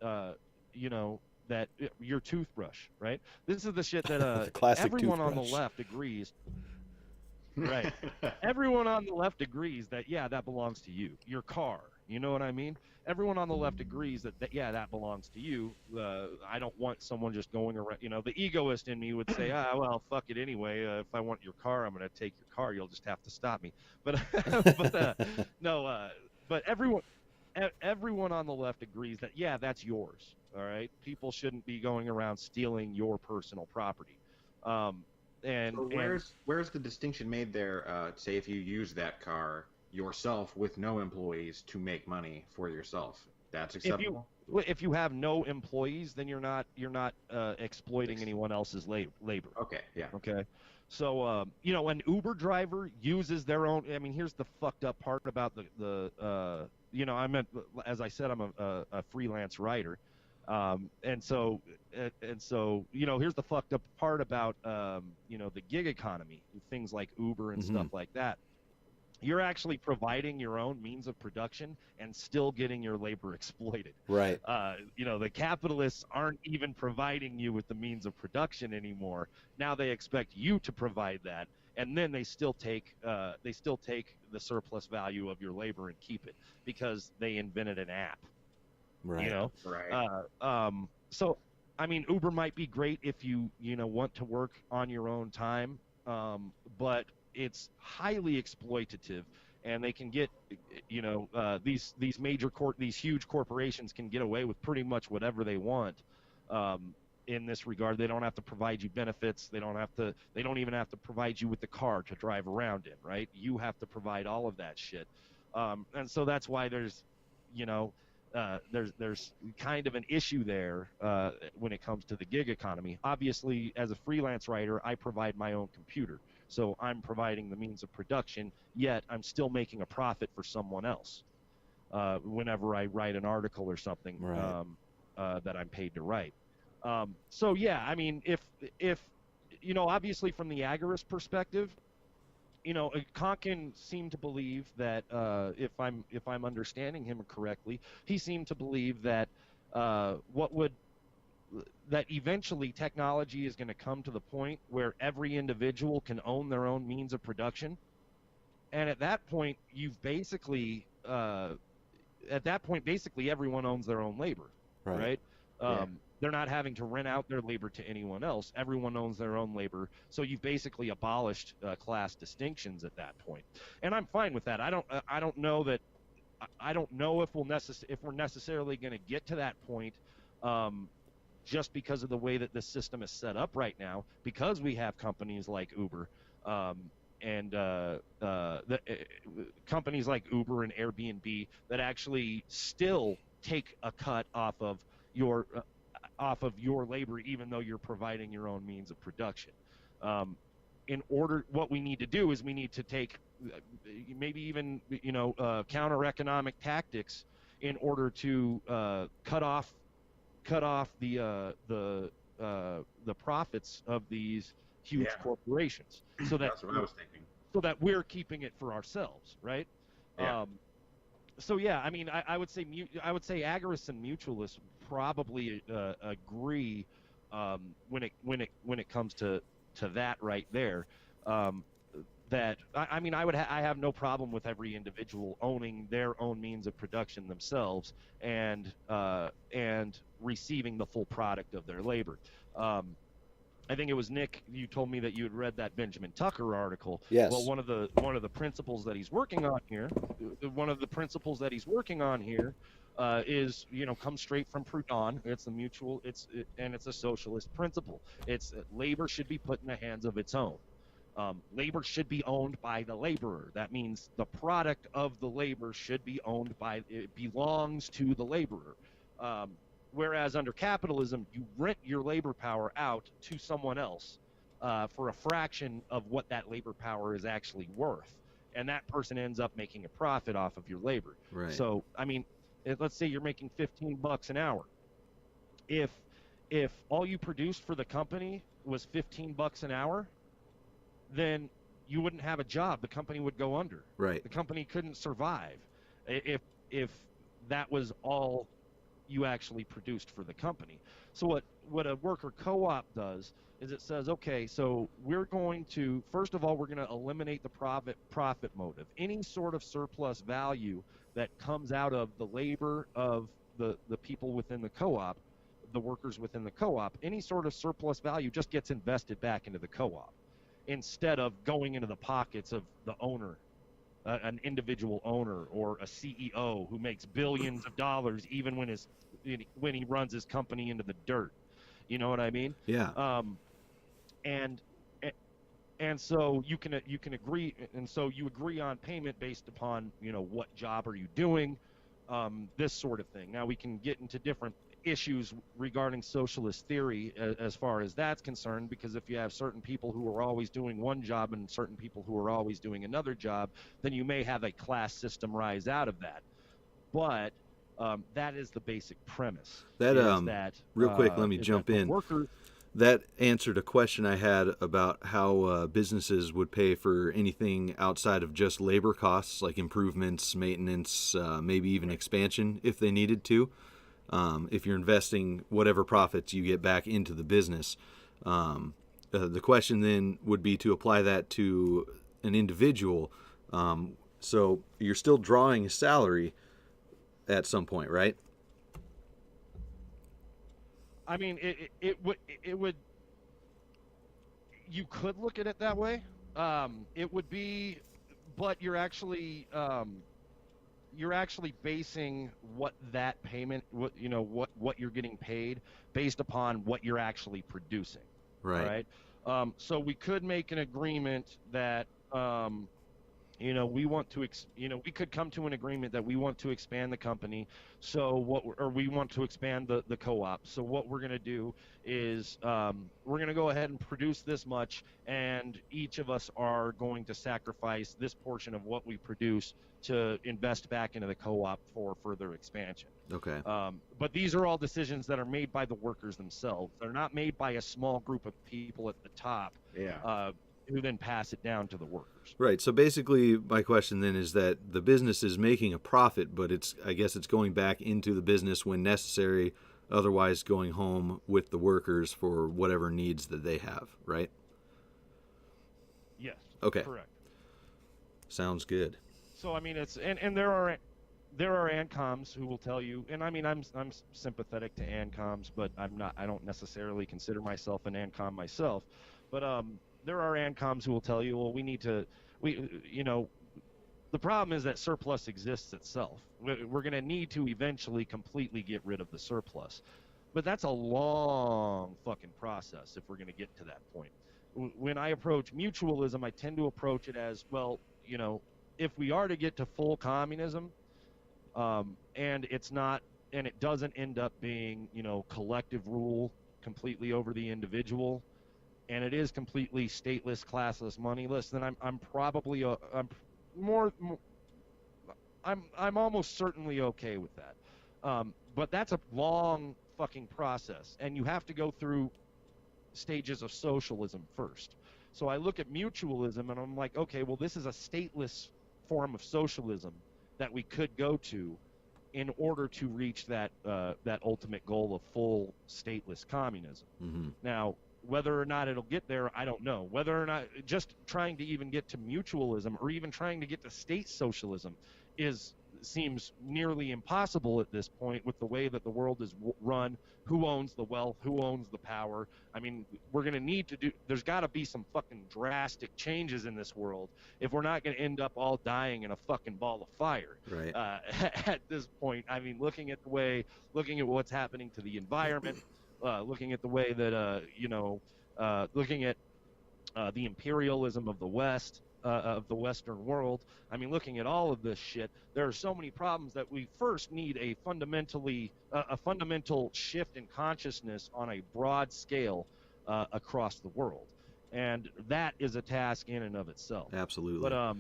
that your toothbrush, right? This is the shit that everyone on the left agrees. Right. Everyone on the left agrees that, yeah, that belongs to you. Your car. You know what I mean? Everyone on the left agrees that yeah, that belongs to you. I don't want someone just going around. The egoist in me would say, well, fuck it anyway. If I want your car, I'm going to take your car. You'll just have to stop me. But but everyone on the left agrees that, yeah, that's yours. All right. People shouldn't be going around stealing your personal property. So where's the distinction made there? Say if you use that car yourself with no employees to make money for yourself, that's acceptable. If you have no employees, then you're not exploiting anyone else's labor. Okay. Yeah. Okay. So an Uber driver uses their own. I mean, here's the fucked up part about as I said, I'm a freelance writer. And so, here's the fucked up part about, the gig economy, things like Uber and stuff like that. You're actually providing your own means of production and still getting your labor exploited. Right. The capitalists aren't even providing you with the means of production anymore. Now they expect you to provide that, and then they still take the surplus value of your labor and keep it because they invented an app. Right. Right. So, I mean, Uber might be great if you want to work on your own time, but it's highly exploitative, and they can get, these huge corporations can get away with pretty much whatever they want. In this regard, they don't have to provide you benefits. They don't even have to provide you with the car to drive around in, right? You have to provide all of that shit. And so that's why there's kind of an issue there when it comes to the gig economy. Obviously, as a freelance writer, I provide my own computer, so I'm providing the means of production, yet I'm still making a profit for someone else whenever I write an article or something that I'm paid to write. So yeah, I mean, if obviously from the agorist perspective, Konkin seemed to believe that, if I'm understanding him correctly, he seemed to believe that that eventually technology is going to come to the point where every individual can own their own means of production, and at that point basically everyone owns their own labor, right? They're not having to rent out their labor to anyone else. Everyone owns their own labor. So you've basically abolished class distinctions at that point. And I'm fine with that. I don't know if we're necessarily going to get to that point, just because of the way that the system is set up right now, because we have companies like Uber, and companies like Uber and Airbnb that actually still take a cut off of your labor, even though you're providing your own means of production. What we need to do is we need to take maybe even counter economic tactics in order to cut off the profits of these huge corporations, so that That's what I was thinking. So that we're keeping it for ourselves, right? Yeah. So yeah, I mean, I would say agorists and mutualists probably agree when it comes to that right there. That I mean, I have no problem with every individual owning their own means of production themselves and receiving the full product of their labor. I think it was Nick, you told me that you had read that Benjamin Tucker article. Yes. Well, one of the principles that he's working on here, is, comes straight from Proudhon. It's it's a socialist principle. It's labor should be put in the hands of its own. Labor should be owned by the laborer. That means the product of the labor should be owned it belongs to the laborer. Whereas under capitalism, you rent your labor power out to someone else for a fraction of what that labor power is actually worth. And that person ends up making a profit off of your labor. Right. So, I mean, let's say you're making $15 an hour. If all you produced for the company was $15 an hour, then you wouldn't have a job. The company would go under. Right. The company couldn't survive if that was all you actually produced for the company. So what a worker co-op does is it says, okay, so we're going to, first of all, we're going to eliminate the profit motive. Any sort of surplus value that comes out of the labor of the people within the co-op, the workers within the co-op, any sort of surplus value just gets invested back into the co-op instead of going into the pockets of the owner, an individual owner or a CEO who makes billions of dollars even when he runs his company into the dirt. You know what I mean? Yeah. And so you can agree, and so you agree on payment based upon what job are you doing, this sort of thing. Now we can get into different issues regarding socialist theory as far as that's concerned, because if you have certain people who are always doing one job and certain people who are always doing another job, then you may have a class system rise out of that. But That is the basic premise. That is that real quick, let me is jump that the in. Workers, That answered a question I had about how businesses would pay for anything outside of just labor costs, like improvements, maintenance, maybe even expansion if they needed to. If you're investing whatever profits you get back into the business. The question then would be to apply that to an individual. So you're still drawing a salary at some point, right? I mean, it would. You could look at it that way. It would be, but you're actually basing what that payment, what you're getting paid based upon what you're actually producing. Right. All right. So we could make an agreement that we want to we could come to an agreement that we want to expand the company, or we want to expand the co-op. So what we're going to do is we're going to go ahead and produce this much, and each of us are going to sacrifice this portion of what we produce to invest back into the co-op for further expansion. Okay. But these are all decisions that are made by the workers themselves. They're not made by a small group of people at the top. Yeah. Who then pass it down to the workers. Right. So basically, my question then is that the business is making a profit, but I guess it's going back into the business when necessary, otherwise going home with the workers for whatever needs that they have, right? Yes. Okay. Correct. Sounds good. So I mean, it's and there are ANCOMs who will tell you, and I mean, I'm sympathetic to ANCOMs, but I don't necessarily consider myself an ANCOM myself, but there are ANCOMs who will tell you, well, the problem is that surplus exists itself. We're going to need to eventually completely get rid of the surplus. But that's a long fucking process if we're going to get to that point. When I approach mutualism, I tend to approach it as, well, if we are to get to full communism, and it doesn't end up being, collective rule completely over the individual, and it is completely stateless, classless, moneyless, then I'm probably I'm almost certainly okay with that. But that's a long fucking process, and you have to go through stages of socialism first. So I look at mutualism and I'm like, okay, well, this is a stateless form of socialism that we could go to in order to reach that ultimate goal of full stateless communism. Mm-hmm. Now, whether or not it'll get there, I don't know. Whether or not just trying to even get to mutualism or even trying to get to state socialism seems nearly impossible at this point with the way that the world is run, who owns the wealth, who owns the power. I mean, we're going to need to there's got to be some fucking drastic changes in this world if we're not going to end up all dying in a fucking ball of fire. Right. At this point, I mean, looking at what's happening to the environment, looking at the way that, looking at the imperialism of the West, of the Western world. I mean, looking at all of this shit, there are so many problems that we first need a fundamental shift in consciousness on a broad scale across the world. And that is a task in and of itself. Absolutely. But,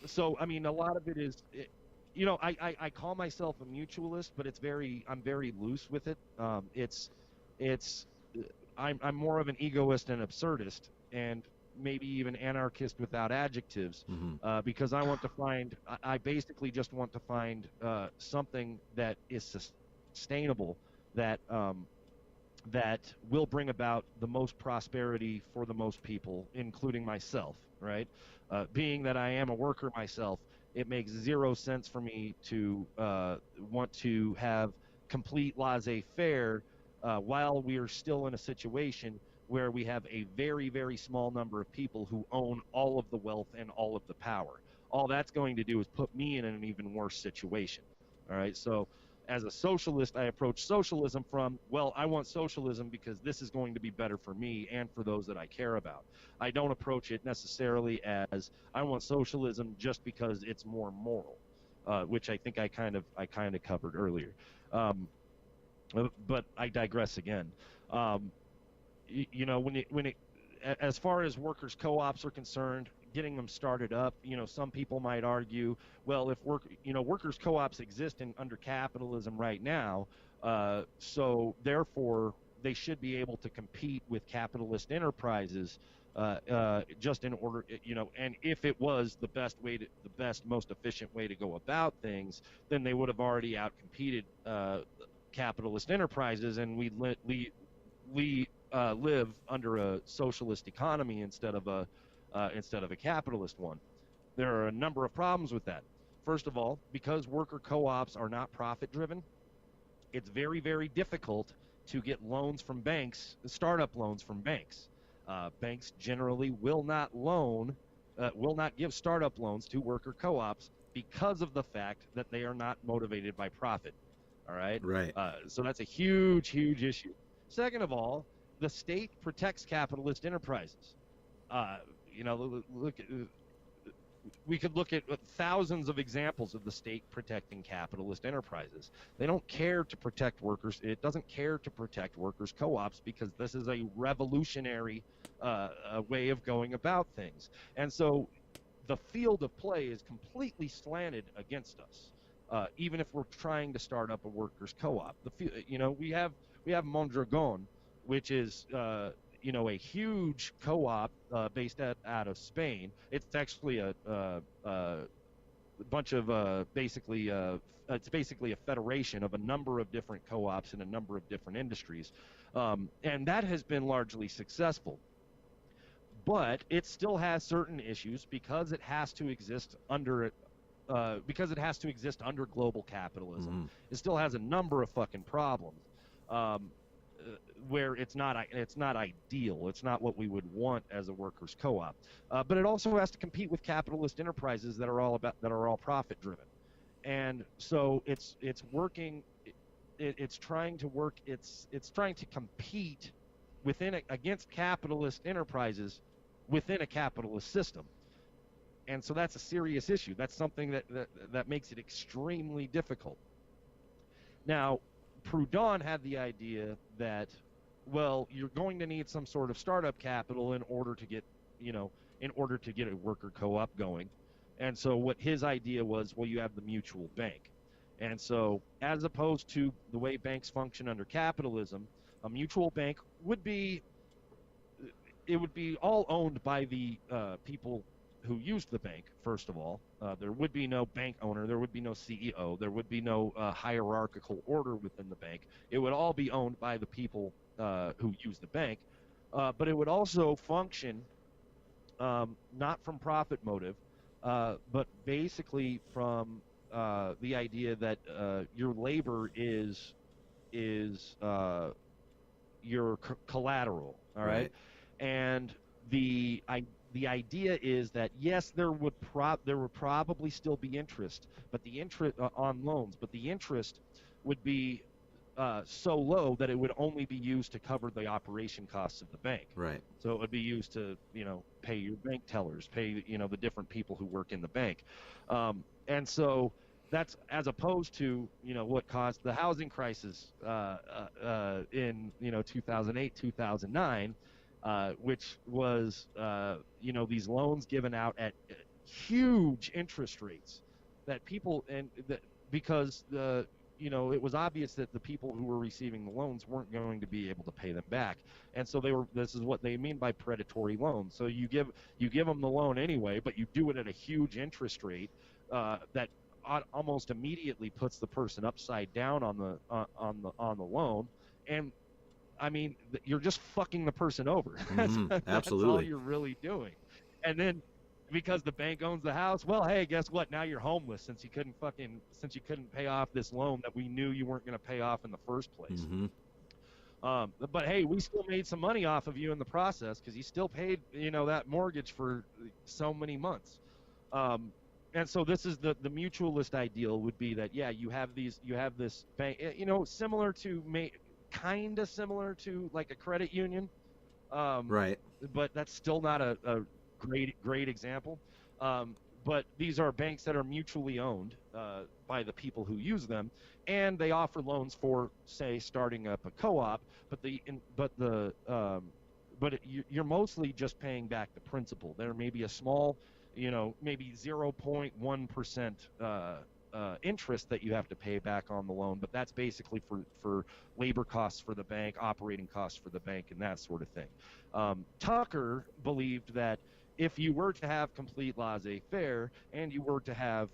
so, I mean, a lot of it is... I call myself a mutualist, but I'm very loose with it. I'm more of an egoist and absurdist, and maybe even anarchist without adjectives, Mm-hmm. because I basically just want to find something that is sustainable, that will bring about the most prosperity for the most people, including myself, right? Being that I am a worker myself, it makes zero sense for me to want to have complete laissez-faire while we are still in a situation where we have a very, very small number of people who own all of the wealth and all of the power. All that's going to do is put me in an even worse situation. All right, so as a socialist, I approach socialism from, well, I want socialism because this is going to be better for me and for those that I care about. I don't approach it necessarily as I want socialism just because it's more moral, which I think I kind of covered earlier. But I digress again. As far as workers' co-ops are concerned, getting them started up. Some people might argue, well, if workers co-ops exist under capitalism right now, so therefore they should be able to compete with capitalist enterprises, just in order, and if it was the best, most efficient way to go about things, then they would have already outcompeted capitalist enterprises, and we live under a socialist economy instead of a capitalist one. There are a number of problems with that. First of all, because worker co-ops are not profit driven, it's very, very difficult to get loans from banks, startup loans from banks. Banks generally will not give startup loans to worker co-ops because of the fact that they are not motivated by profit. All right. Right. So that's a huge, huge issue. Second of all, the state protects capitalist enterprises. We could look at thousands of examples of the state protecting capitalist enterprises. They don't care to protect workers. It doesn't care to protect workers co-ops because this is a revolutionary way of going about things. And so the field of play is completely slanted against us, even if we're trying to start up a workers co-op. We have Mondragon, which is a huge co-op based out of Spain. It's actually a bunch of it's basically a federation of a number of different co-ops in a number of different industries, and that has been largely successful. But it still has certain issues because it has to exist under global capitalism. It still has a number of fucking problems. Where it's not ideal. It's not what we would want as a workers co-op. But it also has to compete with capitalist enterprises that are all profit driven. And so it's trying to compete against capitalist enterprises within a capitalist system. And so that's a serious issue. That's something that makes it extremely difficult. Now, Proudhon had the idea that, well, you're going to need some sort of startup capital in order to get a worker co-op going. And so what his idea was, well, you have the mutual bank. And so as opposed to the way banks function under capitalism, a mutual bank would be all owned by the people who used the bank. First of all, there would be no bank owner, there would be no CEO, there would be no hierarchical order within the bank. It would all be owned by the people who use the bank, but it would also function not from profit motive, but basically from the idea that your labor is your collateral. All right. And the idea is that yes, there would probably still be interest, but the interest on loans, but the interest would be so low that it would only be used to cover the operation costs of the bank. Right. So it would be used to pay your bank tellers, pay the different people who work in the bank, and so that's as opposed to what caused the housing crisis in 2008, 2009. Which was, these loans given out at huge interest rates that people, because it was obvious that the people who were receiving the loans weren't going to be able to pay them back. And so this is what they mean by predatory loans. So you give them the loan anyway, but you do it at a huge interest rate that almost immediately puts the person upside down on the loan. And I mean, you're just fucking the person over. Absolutely. That's all you're really doing. And then because the bank owns the house, well, hey, guess what? Now you're homeless since you couldn't pay off this loan that we knew you weren't going to pay off in the first place. But hey, we still made some money off of you in the process because you still paid, that mortgage for so many months. And so this is the mutualist ideal would be that, yeah, you have this bank, kind of similar to like a credit union, Right. but that's still not a great example. But these are banks that are mutually owned by the people who use them, and they offer loans for, say, starting up a co-op. But the you're mostly just paying back the principal. There may be a small, maybe 0.1% interest that you have to pay back on the loan, but that's basically for labor costs for the bank, operating costs for the bank, and that sort of thing. Tucker believed that if you were to have complete laissez-faire and you were to have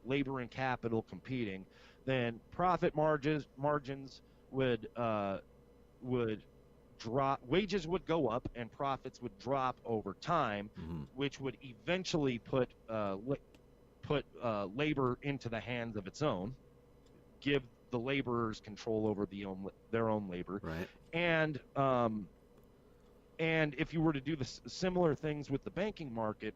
labor and capital competing, then profit margins would drop, wages would go up, and profits would drop over time, which would eventually put labor into the hands of its own, give the laborers control over their own labor, right? And if you were to do the similar things with the banking market,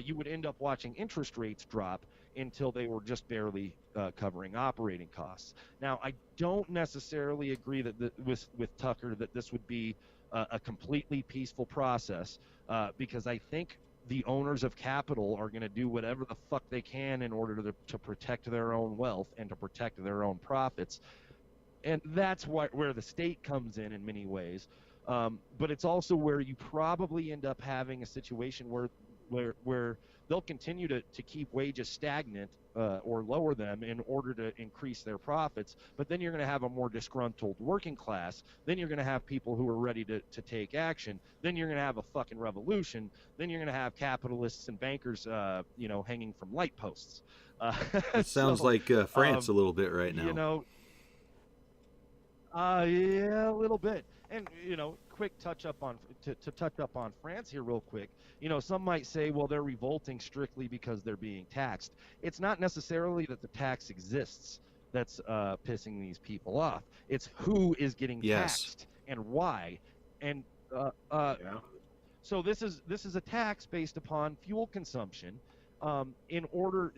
you would end up watching interest rates drop until they were just barely covering operating costs. Now, I don't necessarily agree that with Tucker that this would be a completely peaceful process, because I think the owners of capital are going to do whatever the fuck they can in order to protect their own wealth and to protect their own profits. And that's where the state comes in many ways. But it's also where you probably end up having a situation where they'll continue to keep wages stagnant or lower them in order to increase their profits. But then you're going to have a more disgruntled working class. Then you're going to have people who are ready to take action. Then you're going to have a fucking revolution. Then you're going to have capitalists and bankers, hanging from light posts. It sounds like France a little bit right now. Yeah, a little bit. And quick touch up on France here real quick. Some might say, well, they're revolting strictly because they're being taxed. It's not necessarily that the tax exists that's pissing these people off. It's who is getting taxed and why. And so this is a tax based upon fuel consumption. In order,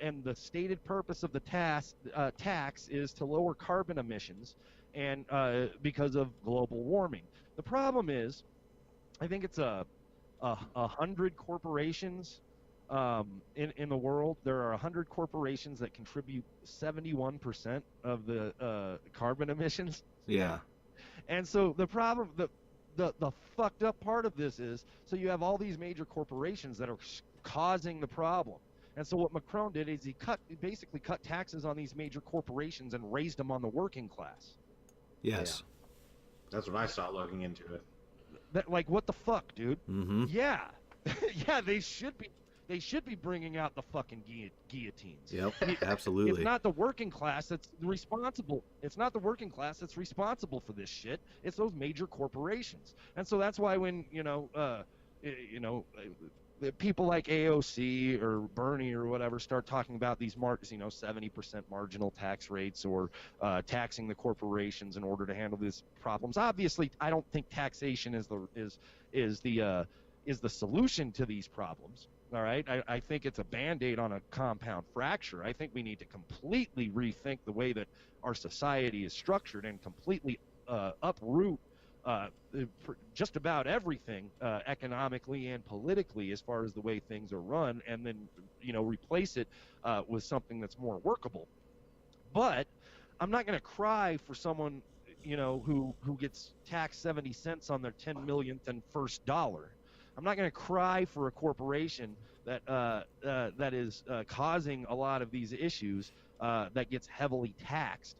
and the stated purpose of the tax is to lower carbon emissions, and because of global warming. The problem is, I think it's 100 corporations in the world. There are 100 corporations that contribute 71% of the carbon emissions. Yeah. And so the problem, the fucked up part of this is, so you have all these major corporations that are causing the problem. And so what Macron did is he basically cut taxes on these major corporations and raised them on the working class. Yes. Yeah. That's when I started looking into it. Like, what the fuck, dude? Mm-hmm. Yeah. Yeah, they should be bringing out the fucking guillotines. Yep, absolutely. It's not the working class that's responsible. It's not the working class that's responsible for this shit. It's those major corporations. And so that's why when, people like AOC or Bernie or whatever start talking about these 70% marginal tax rates or taxing the corporations in order to handle these problems. Obviously, I don't think taxation is the solution to these problems. All right, I think it's a Band-Aid on a compound fracture. I think we need to completely rethink the way that our society is structured and completely uproot just about everything economically and politically as far as the way things are run, and then replace it with something that's more workable. But I'm not going to cry for someone who gets taxed 70 cents on their 10 millionth and first dollar. I'm not going to cry for a corporation that is causing a lot of these issues that gets heavily taxed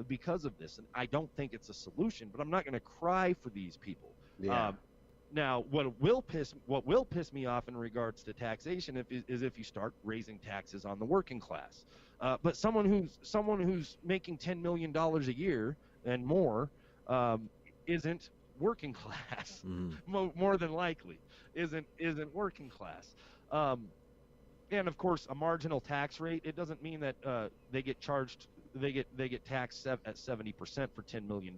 because of this. And I don't think it's a solution, but I'm not going to cry for these people. Yeah. Now, what will piss me off in regards to taxation is if you start raising taxes on the working class. But someone who's making $10 million a year and more isn't working class. More than likely isn't working class. And of course, a marginal tax rate, it doesn't mean that they get taxed at 70% for $10 million.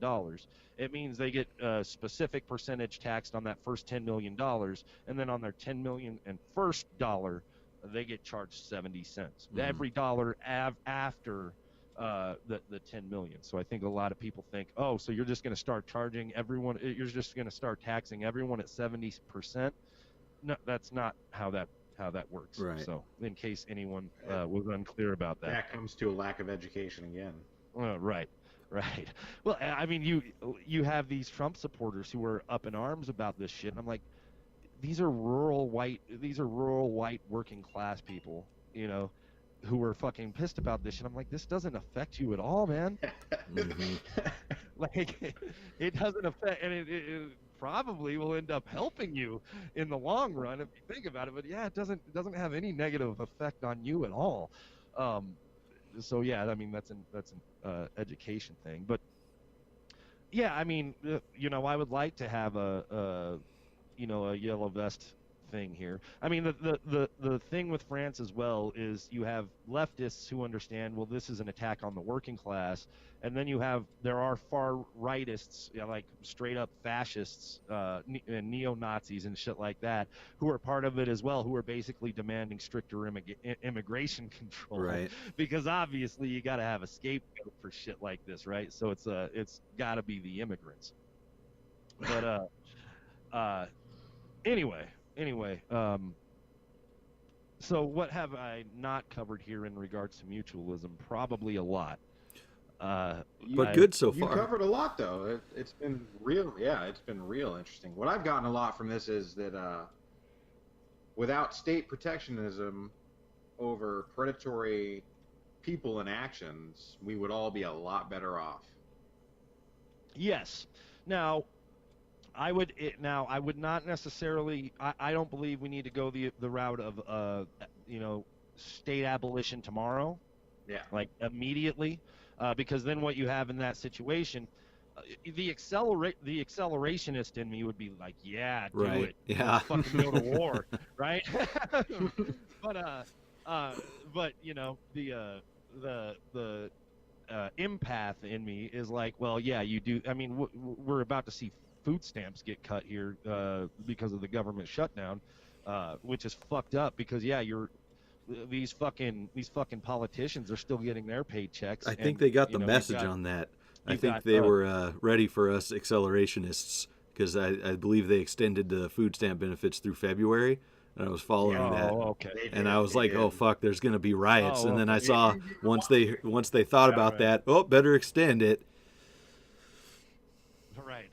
It means they get a specific percentage taxed on that first $10 million, and then on their $10 million and first dollar, they get charged 70 cents. Every dollar after the 10 million. So I think a lot of people think, oh, so you're just going to start charging everyone, you're just going to start taxing everyone at 70%. No, that's not how that works. Right. So in case anyone was unclear about that. That comes to a lack of education again. Right. Right. Well, I mean, you have these Trump supporters who are up in arms about this shit, and I'm like, these are rural white working class people, who are fucking pissed about this shit. I'm like, this doesn't affect you at all, man. Like, it doesn't affect, and it probably will end up helping you in the long run if you think about it. But yeah, it doesn't have any negative effect on you at all. So yeah, I mean, that's an education thing. But yeah, I mean, I would like to have a yellow vest thing here. I mean, the thing with France as well is you have leftists who understand, well, this is an attack on the working class, and then there are far rightists, like straight up fascists, and neo-Nazis and shit like that, who are part of it as well, who are basically demanding stricter immigration control, Right? Because obviously you got to have a scapegoat for shit like this, right? So it's got to be the immigrants. But Anyway, so what have I not covered here in regards to mutualism? Probably a lot. But good so You far. covered a lot, though. It's been real. Yeah, it's been real interesting. What I've gotten a lot from this is that without state protectionism over predatory people and actions, we would all be a lot better off. Yes. Now, I would not necessarily. I don't believe we need to go the route of state abolition tomorrow. Yeah. Like immediately, because then what you have in that situation, the accelerationist in me would be like, yeah, do Right. it. Yeah. Fucking go to war, right? But the empath in me is like, well, yeah, you do. I mean, we're about to see food stamps get cut here because of the government shutdown, which is fucked up because these fucking politicians are still getting their paychecks. I think they got the message on that. I think they were ready for us accelerationists because I believe they extended the food stamp benefits through February, and I was following that. Okay. And I was like, oh fuck, there's gonna be riots. And then I saw once they thought about that, better extend it. Right.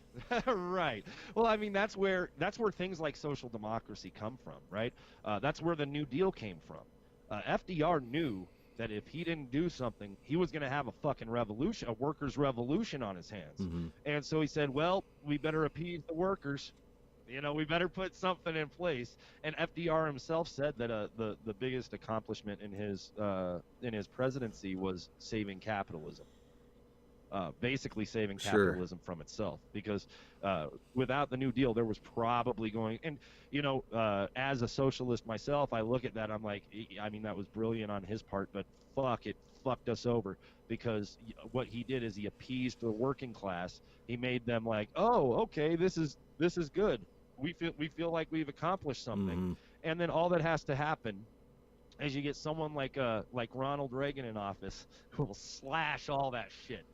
Right. Well, I mean, that's where things like social democracy come from, right? That's where the New Deal came from. FDR knew that if he didn't do something, he was going to have a fucking revolution, a workers' revolution on his hands. Mm-hmm. And so he said, well, we better appease the workers. We better put something in place. And FDR himself said that the biggest accomplishment in his presidency was saving capitalism. Basically saving capitalism from itself, because without the New Deal, there was probably going, and as a socialist myself, I look at that, I'm like, I mean, that was brilliant on his part, but fuck, it fucked us over, because what he did is he appeased the working class. He made them like, oh, okay, this is good. We feel like we've accomplished something. Mm-hmm. And then all that has to happen is you get someone like Ronald Reagan in office who will slash all that shit.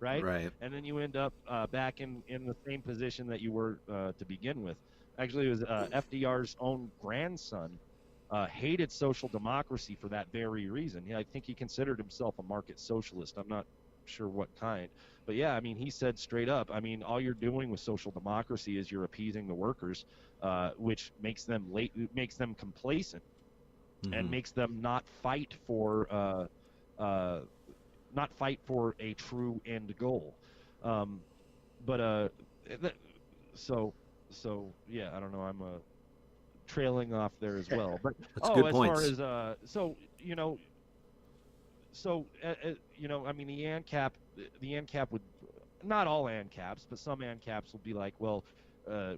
Right? And then you end up back in the same position that you were to begin with. Actually, it was FDR's own grandson hated social democracy for that very reason. I think he considered himself a market socialist. I'm not sure what kind. But yeah, I mean, he said straight up, I mean, all you're doing with social democracy is you're appeasing the workers, which makes them complacent, mm-hmm. and makes them not fight for a true end goal. So yeah, I don't know, I'm trailing off there as well. But good points. Far as I mean, the ANCAP would, not all ANCAPs, but some ANCAPs will be like, well,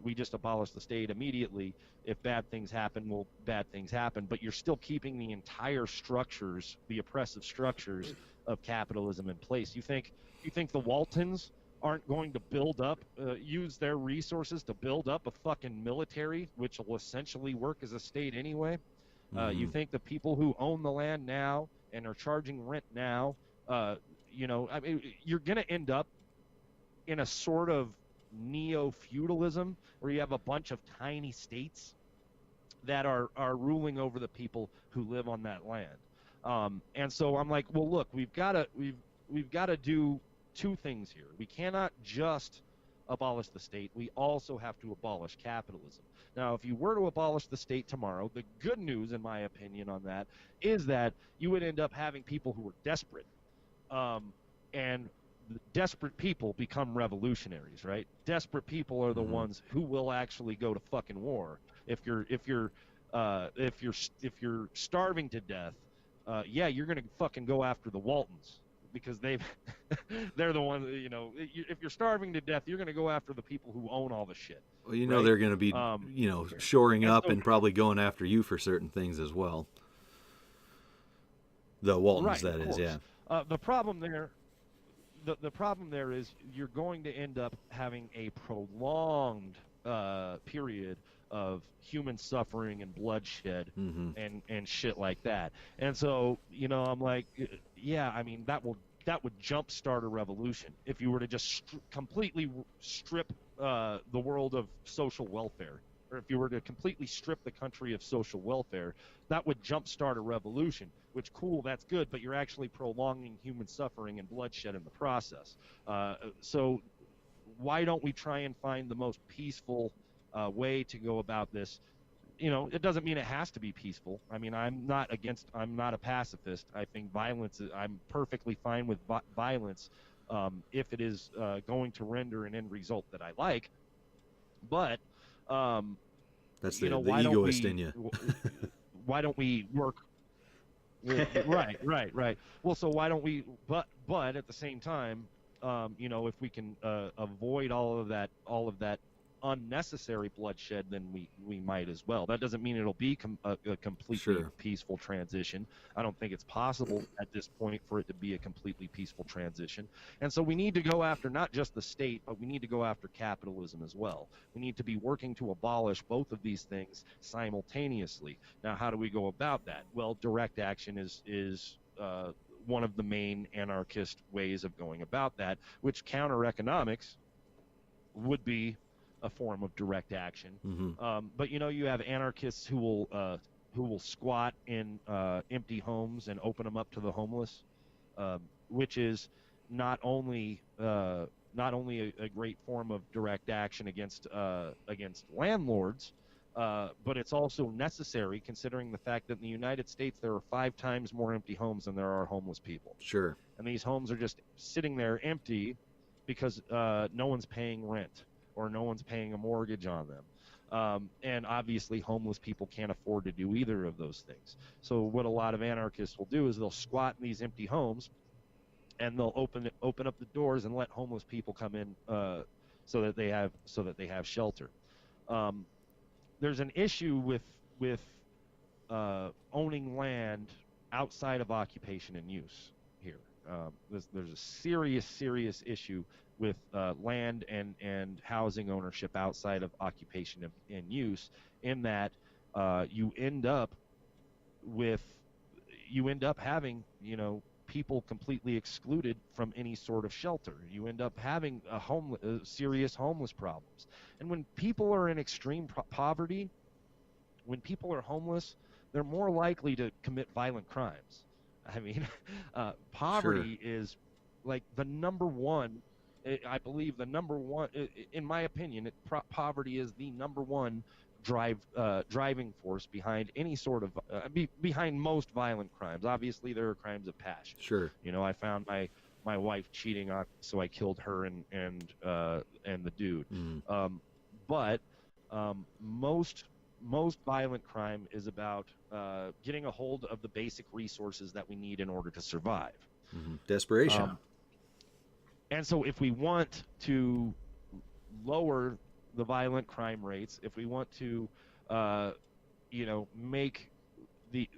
we just abolish the state immediately. If bad things happen, well, bad things happen. But you're still keeping the entire structures, the oppressive structures of capitalism in place. You think the Waltons aren't going to use their resources to build up a fucking military, which will essentially work as a state anyway? Mm-hmm. You think the people who own the land now and are charging rent now, I mean, you're going to end up in a sort of neo-feudalism where you have a bunch of tiny states that are ruling over the people who live on that land. And so I'm like, well, look, we've got to do two things here. We cannot just abolish the state. We also have to abolish capitalism. Now, if you were to abolish the state tomorrow, the good news, in my opinion, on that is that you would end up having people who are desperate, and desperate people become revolutionaries, right? Desperate people are the ones who will actually go to fucking war. If you're starving to death, yeah, you're gonna fucking go after the Waltons, because they're the ones, you know. If you're starving to death, you're gonna go after the people who own all the shit. Well, you know, right? they're going to be, shoring up so- and probably going after you for certain things as well. The Waltons, Right, that of is, course. yeah. The problem there, the problem there is you're going to end up having a prolonged period of human suffering and bloodshed and shit like that. And so, you know, I'm like, yeah, I mean, that would jumpstart a revolution if you were to just completely strip the world of social welfare, or if you were to completely strip the country of social welfare. That would jumpstart a revolution, which, cool, that's good, but you're actually prolonging human suffering and bloodshed in the process. So why don't we try and find the most peaceful way to go about this? You know, it doesn't mean it has to be peaceful. I mean, I'm not a pacifist. I think I'm perfectly fine with violence if it is going to render an end result that I like. But, That's you know, the egoist in you. why don't we work? Right. Well, so why don't we? But at the same time, you know, if we can avoid all of that unnecessary bloodshed, then we might as well. That doesn't mean it'll be a completely peaceful transition. I don't think it's possible at this point for it to be a completely peaceful transition. And so we need to go after not just the state, but we need to go after capitalism as well. We need to be working to abolish both of these things simultaneously. Now, how do we go about that? Well, direct action is one of the main anarchist ways of going about that, which counter economics would be a form of direct action. But you know, you have anarchists who will squat in empty homes and open them up to the homeless, which is not only a great form of direct action against landlords, but it's also necessary, considering the fact that in the United States there are 5 times more empty homes than there are homeless people. Sure. And these homes are just sitting there empty because no one's paying rent, or no one's paying a mortgage on them. And obviously homeless people can't afford to do either of those things. So what a lot of anarchists will do is they'll squat in these empty homes, and they'll open up the doors and let homeless people come in so that they have shelter. There's an issue with owning land outside of occupation and use here. There's a serious issue with land and housing ownership outside of occupation and use, in that you end up having, you know, people completely excluded from any sort of shelter. You end up having serious homeless problems. And when people are in extreme poverty, when people are homeless, they're more likely to commit violent crimes. I mean, poverty is like the number one. I believe the number one, in my opinion, poverty is the number one driving force behind any sort of behind most violent crimes. Obviously, there are crimes of passion. Sure. You know, I found my wife cheating on, so I killed her and the dude. But most violent crime is about getting a hold of the basic resources that we need in order to survive. Desperation. And so if we want to lower the violent crime rates, if we want to, you know, make the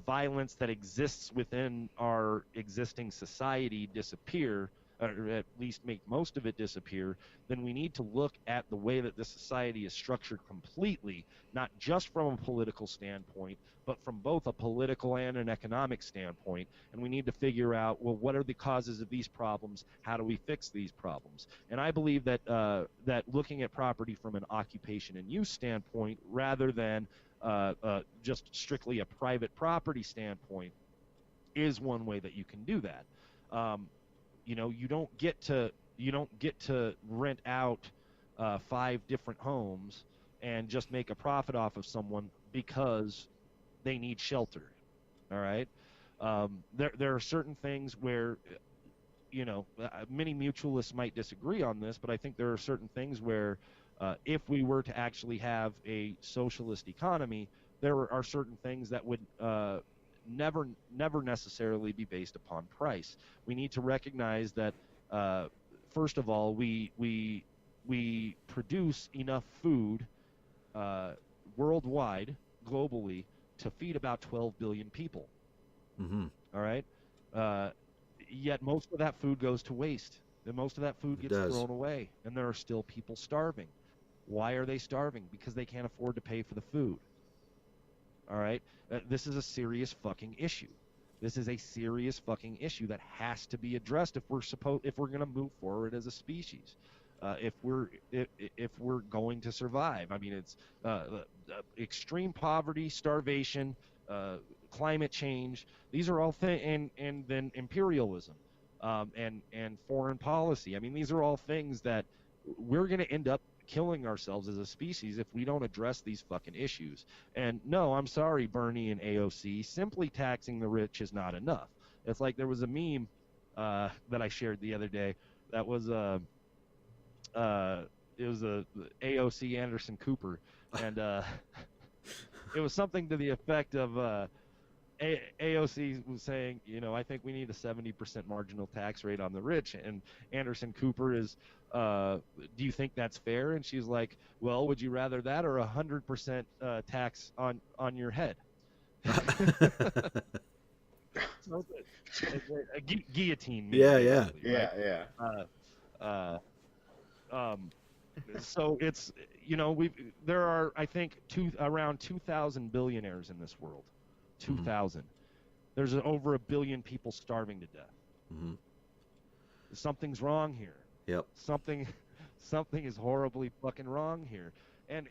violence that exists within our existing society disappear, or at least make most of it disappear, then we need to look at the way that this society is structured completely, not just from a political standpoint, but from both a political and an economic standpoint. And we need to figure out, well, what are the causes of these problems? How do we fix these problems? And I believe that that looking at property from an occupation and use standpoint, rather than just strictly a private property standpoint, is one way that you can do that. you don't get to rent out 5 different homes and just make a profit off of someone because they need shelter. All right. There are certain things where, many mutualists might disagree on this, but I think there are certain things where if we were to actually have a socialist economy, there are certain things that would never necessarily be based upon price. We need to recognize that first of all, we produce enough food worldwide, globally, to feed about 12 billion people. Mm-hmm. All right. Yet most of that food goes to waste. And most of that food gets thrown away. And there are still people starving. Why are they starving? Because they can't afford to pay for the food. All right. This is a serious fucking issue. This is a serious fucking issue that has to be addressed if we're going to move forward as a species. If we're going to survive. I mean, it's extreme poverty, starvation, climate change. These are all things, and then imperialism, and foreign policy. I mean, these are all things that we're going to end up killing ourselves as a species if we don't address these fucking issues. And no, I'm sorry, Bernie and AOC, simply taxing the rich is not enough. It's like there was a meme that I shared the other day that was it was a AOC Anderson Cooper, and it was something to the effect of AOC was saying, I think we need a 70% marginal tax rate on the rich, and Anderson Cooper is, do you think that's fair? And she's like, well, would you rather that or 100% tax on your head? So a guillotine. Yeah. So it's, there are, I think, around 2,000 billionaires in this world. 2,000. There's over 1 billion people starving to death. Mm-hmm. Something's wrong here. Yep. Something is horribly fucking wrong here. And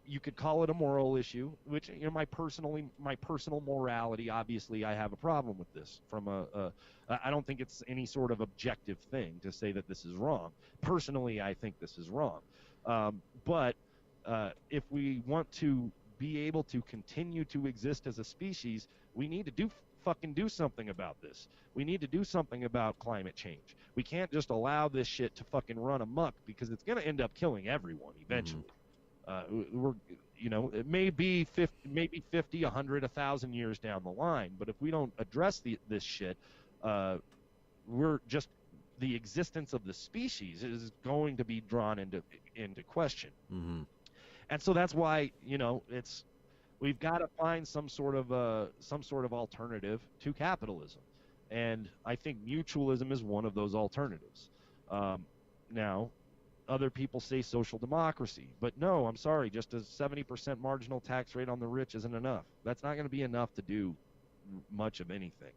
you could call it a moral issue, which my personal morality. Obviously, I have a problem with this. I don't think it's any sort of objective thing to say that this is wrong. Personally, I think this is wrong. But if we want to be able to continue to exist as a species, we need to do something about this. We need to do something about climate change. We can't just allow this shit to fucking run amok, because it's going to end up killing everyone eventually. It may be 50, 100, 1,000 years down the line, but if we don't address this shit, we're just, the existence of the species is going to be drawn into question. Mm-hmm. And so that's why, we've got to find some sort of alternative to capitalism. And I think mutualism is one of those alternatives. Now, other people say social democracy, but no, I'm sorry, just a 70% marginal tax rate on the rich isn't enough. That's not going to be enough to do much of anything.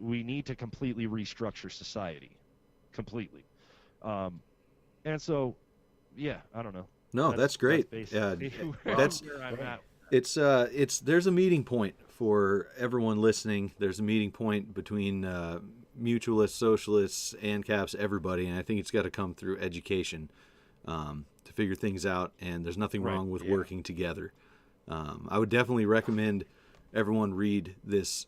We need to completely restructure society, completely. And so, yeah, I don't know. No, that's great. That's where I'm at. It's there's a meeting point for everyone listening. There's a meeting point between mutualists, socialists, ANCAPs, everybody, and I think it's got to come through education to figure things out. And there's nothing wrong with working together. I would definitely recommend everyone read this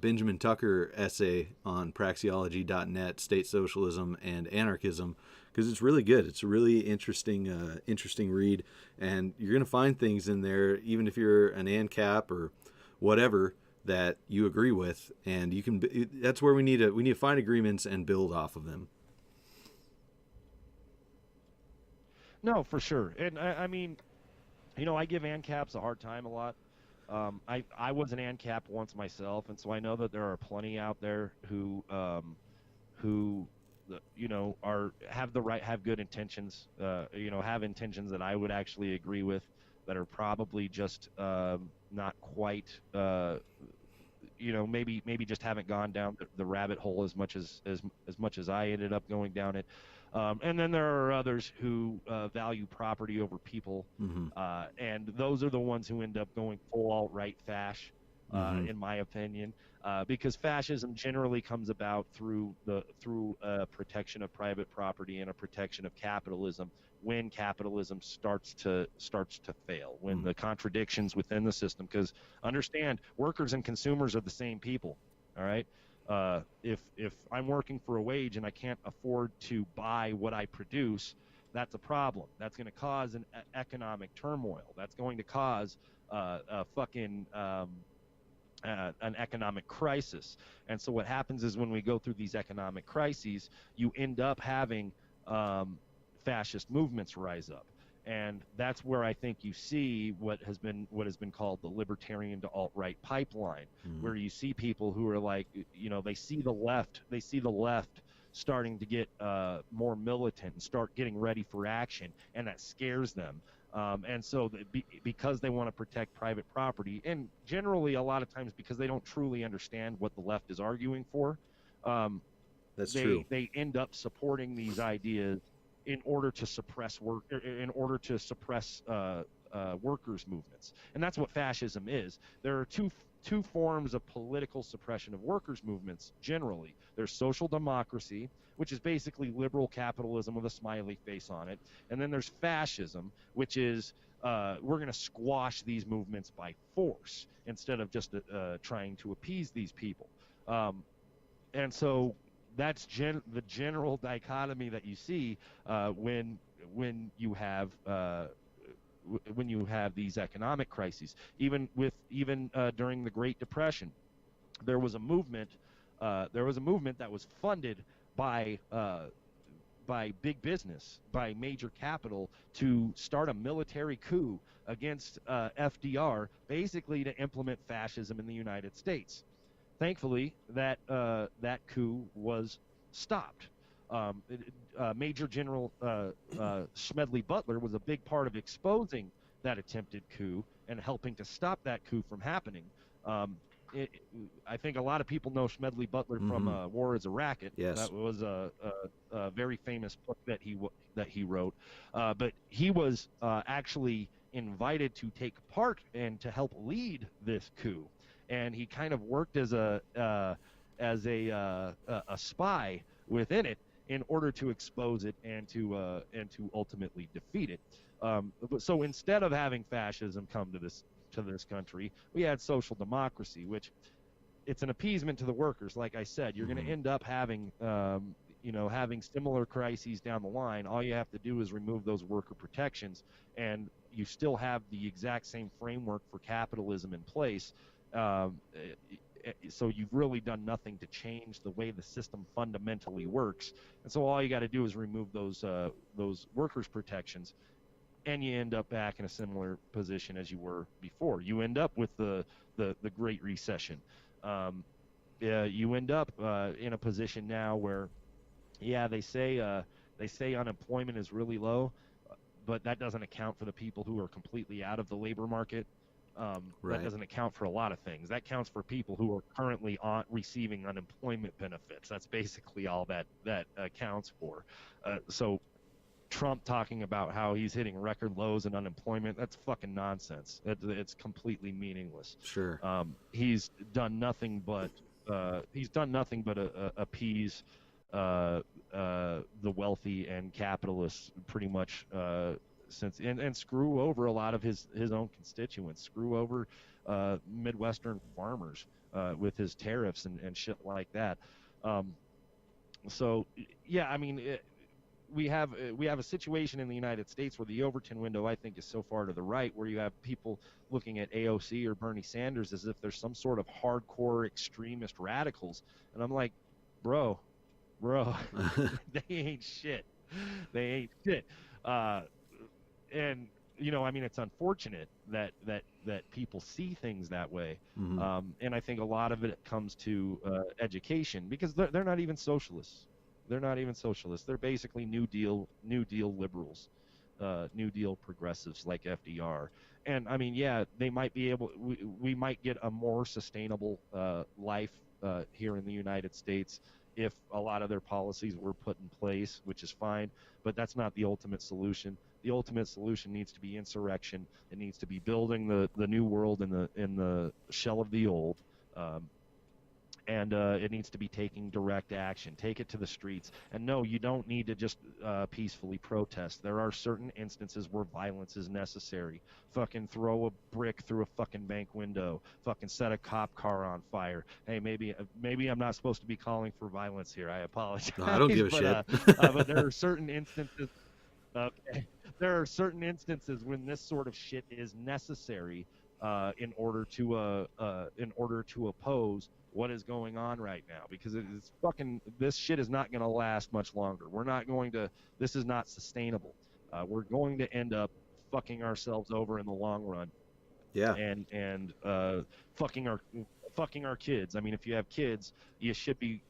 Benjamin Tucker essay on praxeology.net, State Socialism and Anarchism, because it's really good. It's a really interesting read, and you're going to find things in there, even if you're an ANCAP or whatever, that you agree with, and you can. That's where we need to find agreements and build off of them. No, for sure, and I mean, I give ANCAPs a hard time a lot. I was an ANCAP once myself, and so I know that there are plenty out there who have good intentions, have intentions that I would actually agree with, that are probably just not quite, maybe just haven't gone down the rabbit hole as much as I ended up going down it. And then there are others who value property over people, Mm-hmm. and those are the ones who end up going full alt-right fash. in my opinion, because fascism generally comes about through protection of private property and a protection of capitalism when capitalism starts to fail, when the contradictions within the system. Because understand, workers and consumers are the same people. All right. If I'm working for a wage and I can't afford to buy what I produce, that's a problem. That's going to cause an economic turmoil. That's going to cause an economic crisis. And so what happens is when we go through these economic crises, you end up having fascist movements rise up. And that's where I think you see what has been called the libertarian to alt-right pipeline, where you see people who are like, they see the left starting to get more militant and start getting ready for action, and that scares them. And so because they want to protect private property, and generally a lot of times because they don't truly understand what the left is arguing for, That's true. They end up supporting these ideas in order to suppress workers' movements. And that's what fascism is. There are two forms of political suppression of workers' movements generally. There's social democracy, which is basically liberal capitalism with a smiley face on it. And then there's fascism, which is we're going to squash these movements by force instead of just trying to appease these people. And so that's the general dichotomy that you see when you have these economic crises. Even during the Great Depression, there was a movement that was funded by big business, by major capital, to start a military coup against FDR, basically to implement fascism in the United States. Thankfully, that coup was stopped. Major General Smedley Butler was a big part of exposing that attempted coup and helping to stop that coup from happening. I think a lot of people know Smedley Butler from War is a Racket. Yes. That was a very famous book that he wrote. But he was actually invited to take part and to help lead this coup. And he kind of worked as a spy within it in order to expose it and to ultimately defeat it. So instead of having fascism come to this country, we had social democracy, which it's an appeasement to the workers. Like I said, you're going to end up having having similar crises down the line. All you have to do is remove those worker protections, and you still have the exact same framework for capitalism in place. So you've really done nothing to change the way the system fundamentally works. And so all you got to do is remove those workers' protections, and you end up back in a similar position as you were before. You end up with the Great Recession. You end up in a position now where, they say unemployment is really low, but that doesn't account for the people who are completely out of the labor market. That doesn't account for a lot of things. That counts for people who are currently receiving unemployment benefits. That's basically all that accounts for. So Trump talking about how he's hitting record lows in unemployment, that's fucking nonsense. It's completely meaningless. Sure. He's done nothing but appease the wealthy and capitalists pretty much since and screw over a lot of his own constituents, screw over Midwestern farmers with his tariffs and shit like that. So yeah, I mean, we have a situation in the United States where the Overton window, I think, is so far to the right, where you have people looking at AOC or Bernie Sanders as if there's some sort of hardcore extremist radicals, and I'm like, bro, they ain't shit. And I mean, it's unfortunate that people see things that way. And I think a lot of it comes to education, because they're not even socialists. They're basically New Deal liberals, New Deal progressives like FDR. And I mean, yeah, they might be able. We might get a more sustainable life here in the United States if a lot of their policies were put in place, which is fine, but that's not the ultimate solution. The ultimate solution needs to be insurrection. It needs to be building the new world in the shell of the old. And it needs to be taking direct action. Take it to the streets. And no, you don't need to just peacefully protest. There are certain instances where violence is necessary. Fucking throw a brick through a fucking bank window. Fucking set a cop car on fire. Hey, maybe I'm not supposed to be calling for violence here. I apologize. No, I don't give a shit. But there are certain instances. Okay. There are certain instances when this sort of shit is necessary in order to oppose what is going on right now, because it's fucking, this shit is not going to last much longer. This is not sustainable. We're going to end up fucking ourselves over in the long run. Yeah. And fucking our kids. I mean, if you have kids, you should be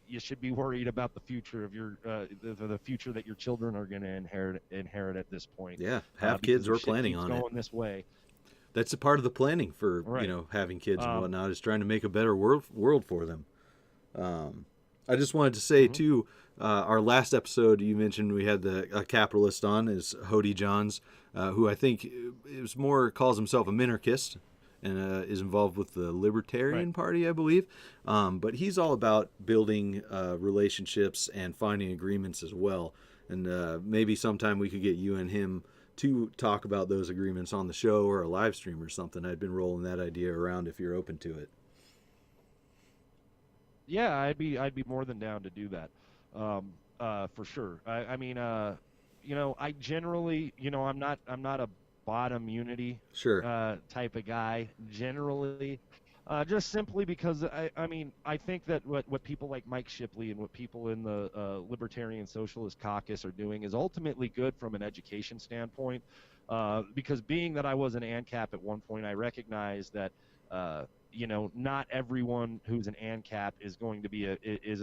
worried about the future of your the future that your children are going to inherit at this point. Yeah, have kids. We're planning on going this way. That's a part of the planning for right. Having kids and whatnot, is trying to make a better world for them. I just wanted to say too, our last episode you mentioned we had a capitalist on, is Hody Johns, who I think calls himself a minarchist and is involved with the Libertarian Party, I believe. But he's all about building relationships and finding agreements as well. And maybe sometime we could get you and him to talk about those agreements on the show or a live stream or something. I'd been rolling that idea around if you're open to it. Yeah, I'd be more than down to do that, for sure. I mean, I generally, I'm not a bottom unity type of guy generally, just simply because I think that what people like Mike Shipley and what people in the Libertarian Socialist Caucus are doing is ultimately good from an education standpoint, because being that I was an ANCAP at one point, I recognize that not everyone who's an ANCAP is going to be a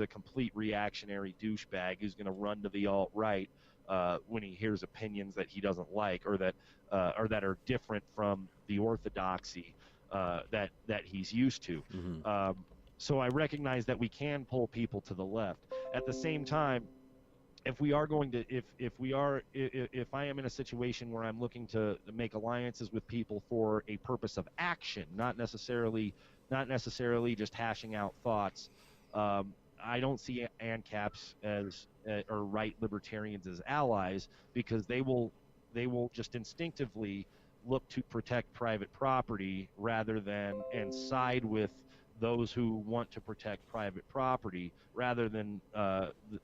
complete reactionary douchebag who's going to run to the alt-right when he hears opinions that he doesn't like, or that are different from the orthodoxy that he's used to. Mm-hmm. So I recognize that we can pull people to the left. At the same time, if I am in a situation where I'm looking to make alliances with people for a purpose of action, not necessarily just hashing out thoughts, I don't see ANCAPs or right libertarians as allies, because they will just instinctively look to protect private property and side with those who want to protect private property rather than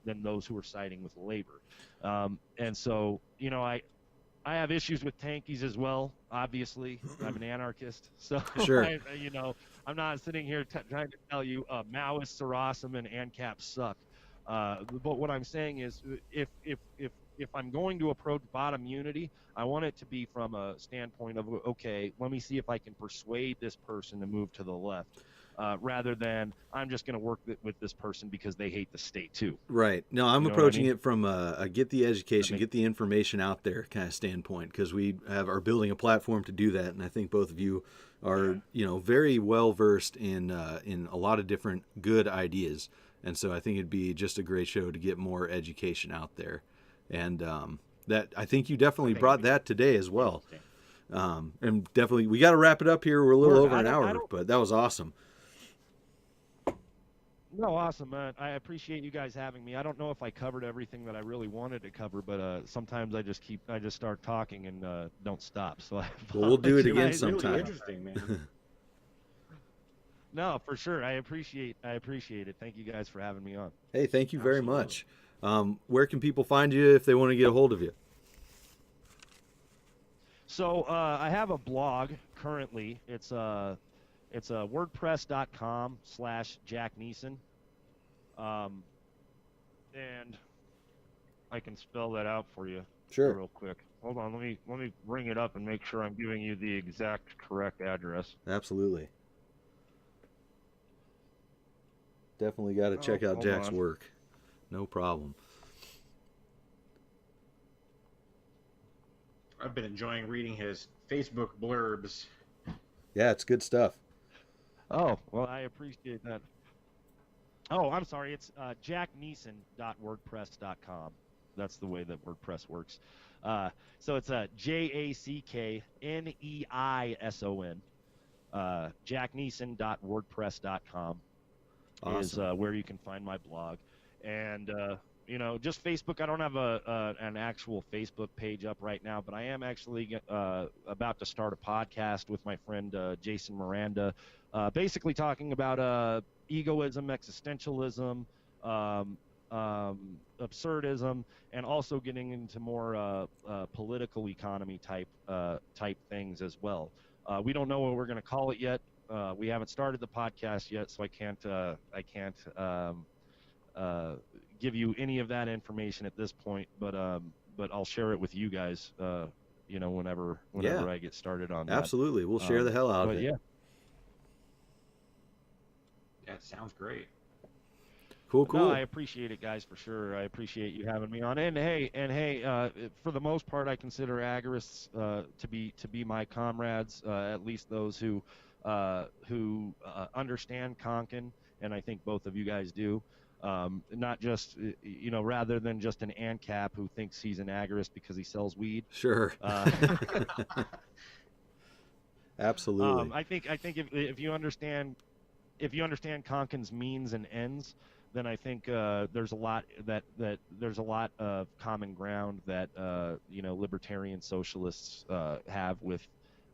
those who are siding with labor. And so, I have issues with tankies as well. Obviously, I'm an anarchist, so sure. I'm not sitting here trying to tell you Maoists are awesome and ANCAPs suck. But what I'm saying is, if I'm going to approach bottom unity, I want it to be from a standpoint of, okay, let me see if I can persuade this person to move to the left, rather than I'm just going to work with this person because they hate the state too. Right. No, I'm approaching it from a get the education, get the information out there kind of standpoint, because we are building a platform to do that, and I think both of you are very well versed in a lot of different good ideas, and so I think it'd be just a great show to get more education out there. And that I think you definitely brought that today as well. And definitely, we got to wrap it up here. We're a little over an hour, but that was awesome. No, awesome, man. I appreciate you guys having me. I don't know if I covered everything that I really wanted to cover, but sometimes I just start talking and don't stop. So we'll do it again sometime. Really interesting, man. No, for sure. I appreciate it. Thank you guys for having me on. Hey, thank you very much. Where can people find you if they want to get a hold of you? So I have a blog currently. It's wordpress.com/Jack Neison. And I can spell that out for you. Sure. Real quick. Hold on. Let me bring it up and make sure I'm giving you the exact correct address. Absolutely. Definitely got to check out Jack's work. No problem. I've been enjoying reading his Facebook blurbs. Yeah, it's good stuff. Oh, well, I appreciate that. Oh, I'm sorry. It's jackneison.wordpress.com. that's the way that WordPress works. So it's JACKNEISON. JackNeison.wordpress.com is where you can find my blog. And just Facebook. I don't have an actual Facebook page up right now, but I am actually about to start a podcast with my friend Jason Miranda, basically talking about egoism, existentialism, absurdism, and also getting into more political economy type things as well. We don't know what we're going to call it yet. We haven't started the podcast yet, so I can't give you any of that information at this point. But I'll share it with you guys. Whenever I get started on that. Absolutely, we'll share the hell out of it. Yeah. That sounds great. Cool. No, I appreciate it, guys, for sure. I appreciate you having me on. And hey, for the most part, I consider agorists to be my comrades, at least those who understand Konkin, and I think both of you guys do. Not just rather than just an ANCAP who thinks he's an agorist because he sells weed. Sure. Absolutely. I think if you understand Konkin's means and ends, then I think there's a lot of common ground that libertarian socialists have with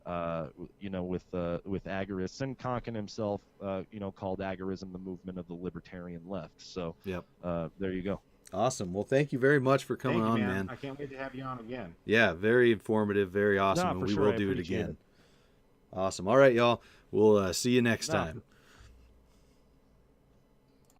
agorists, and Konkin himself called agorism the movement of the libertarian left. So yep. There you go. Awesome. Well, thank you very much for coming on, man. I can't wait to have you on again. Yeah, very informative, very awesome, and we will do it again. Awesome. All right, y'all. We'll see you next time.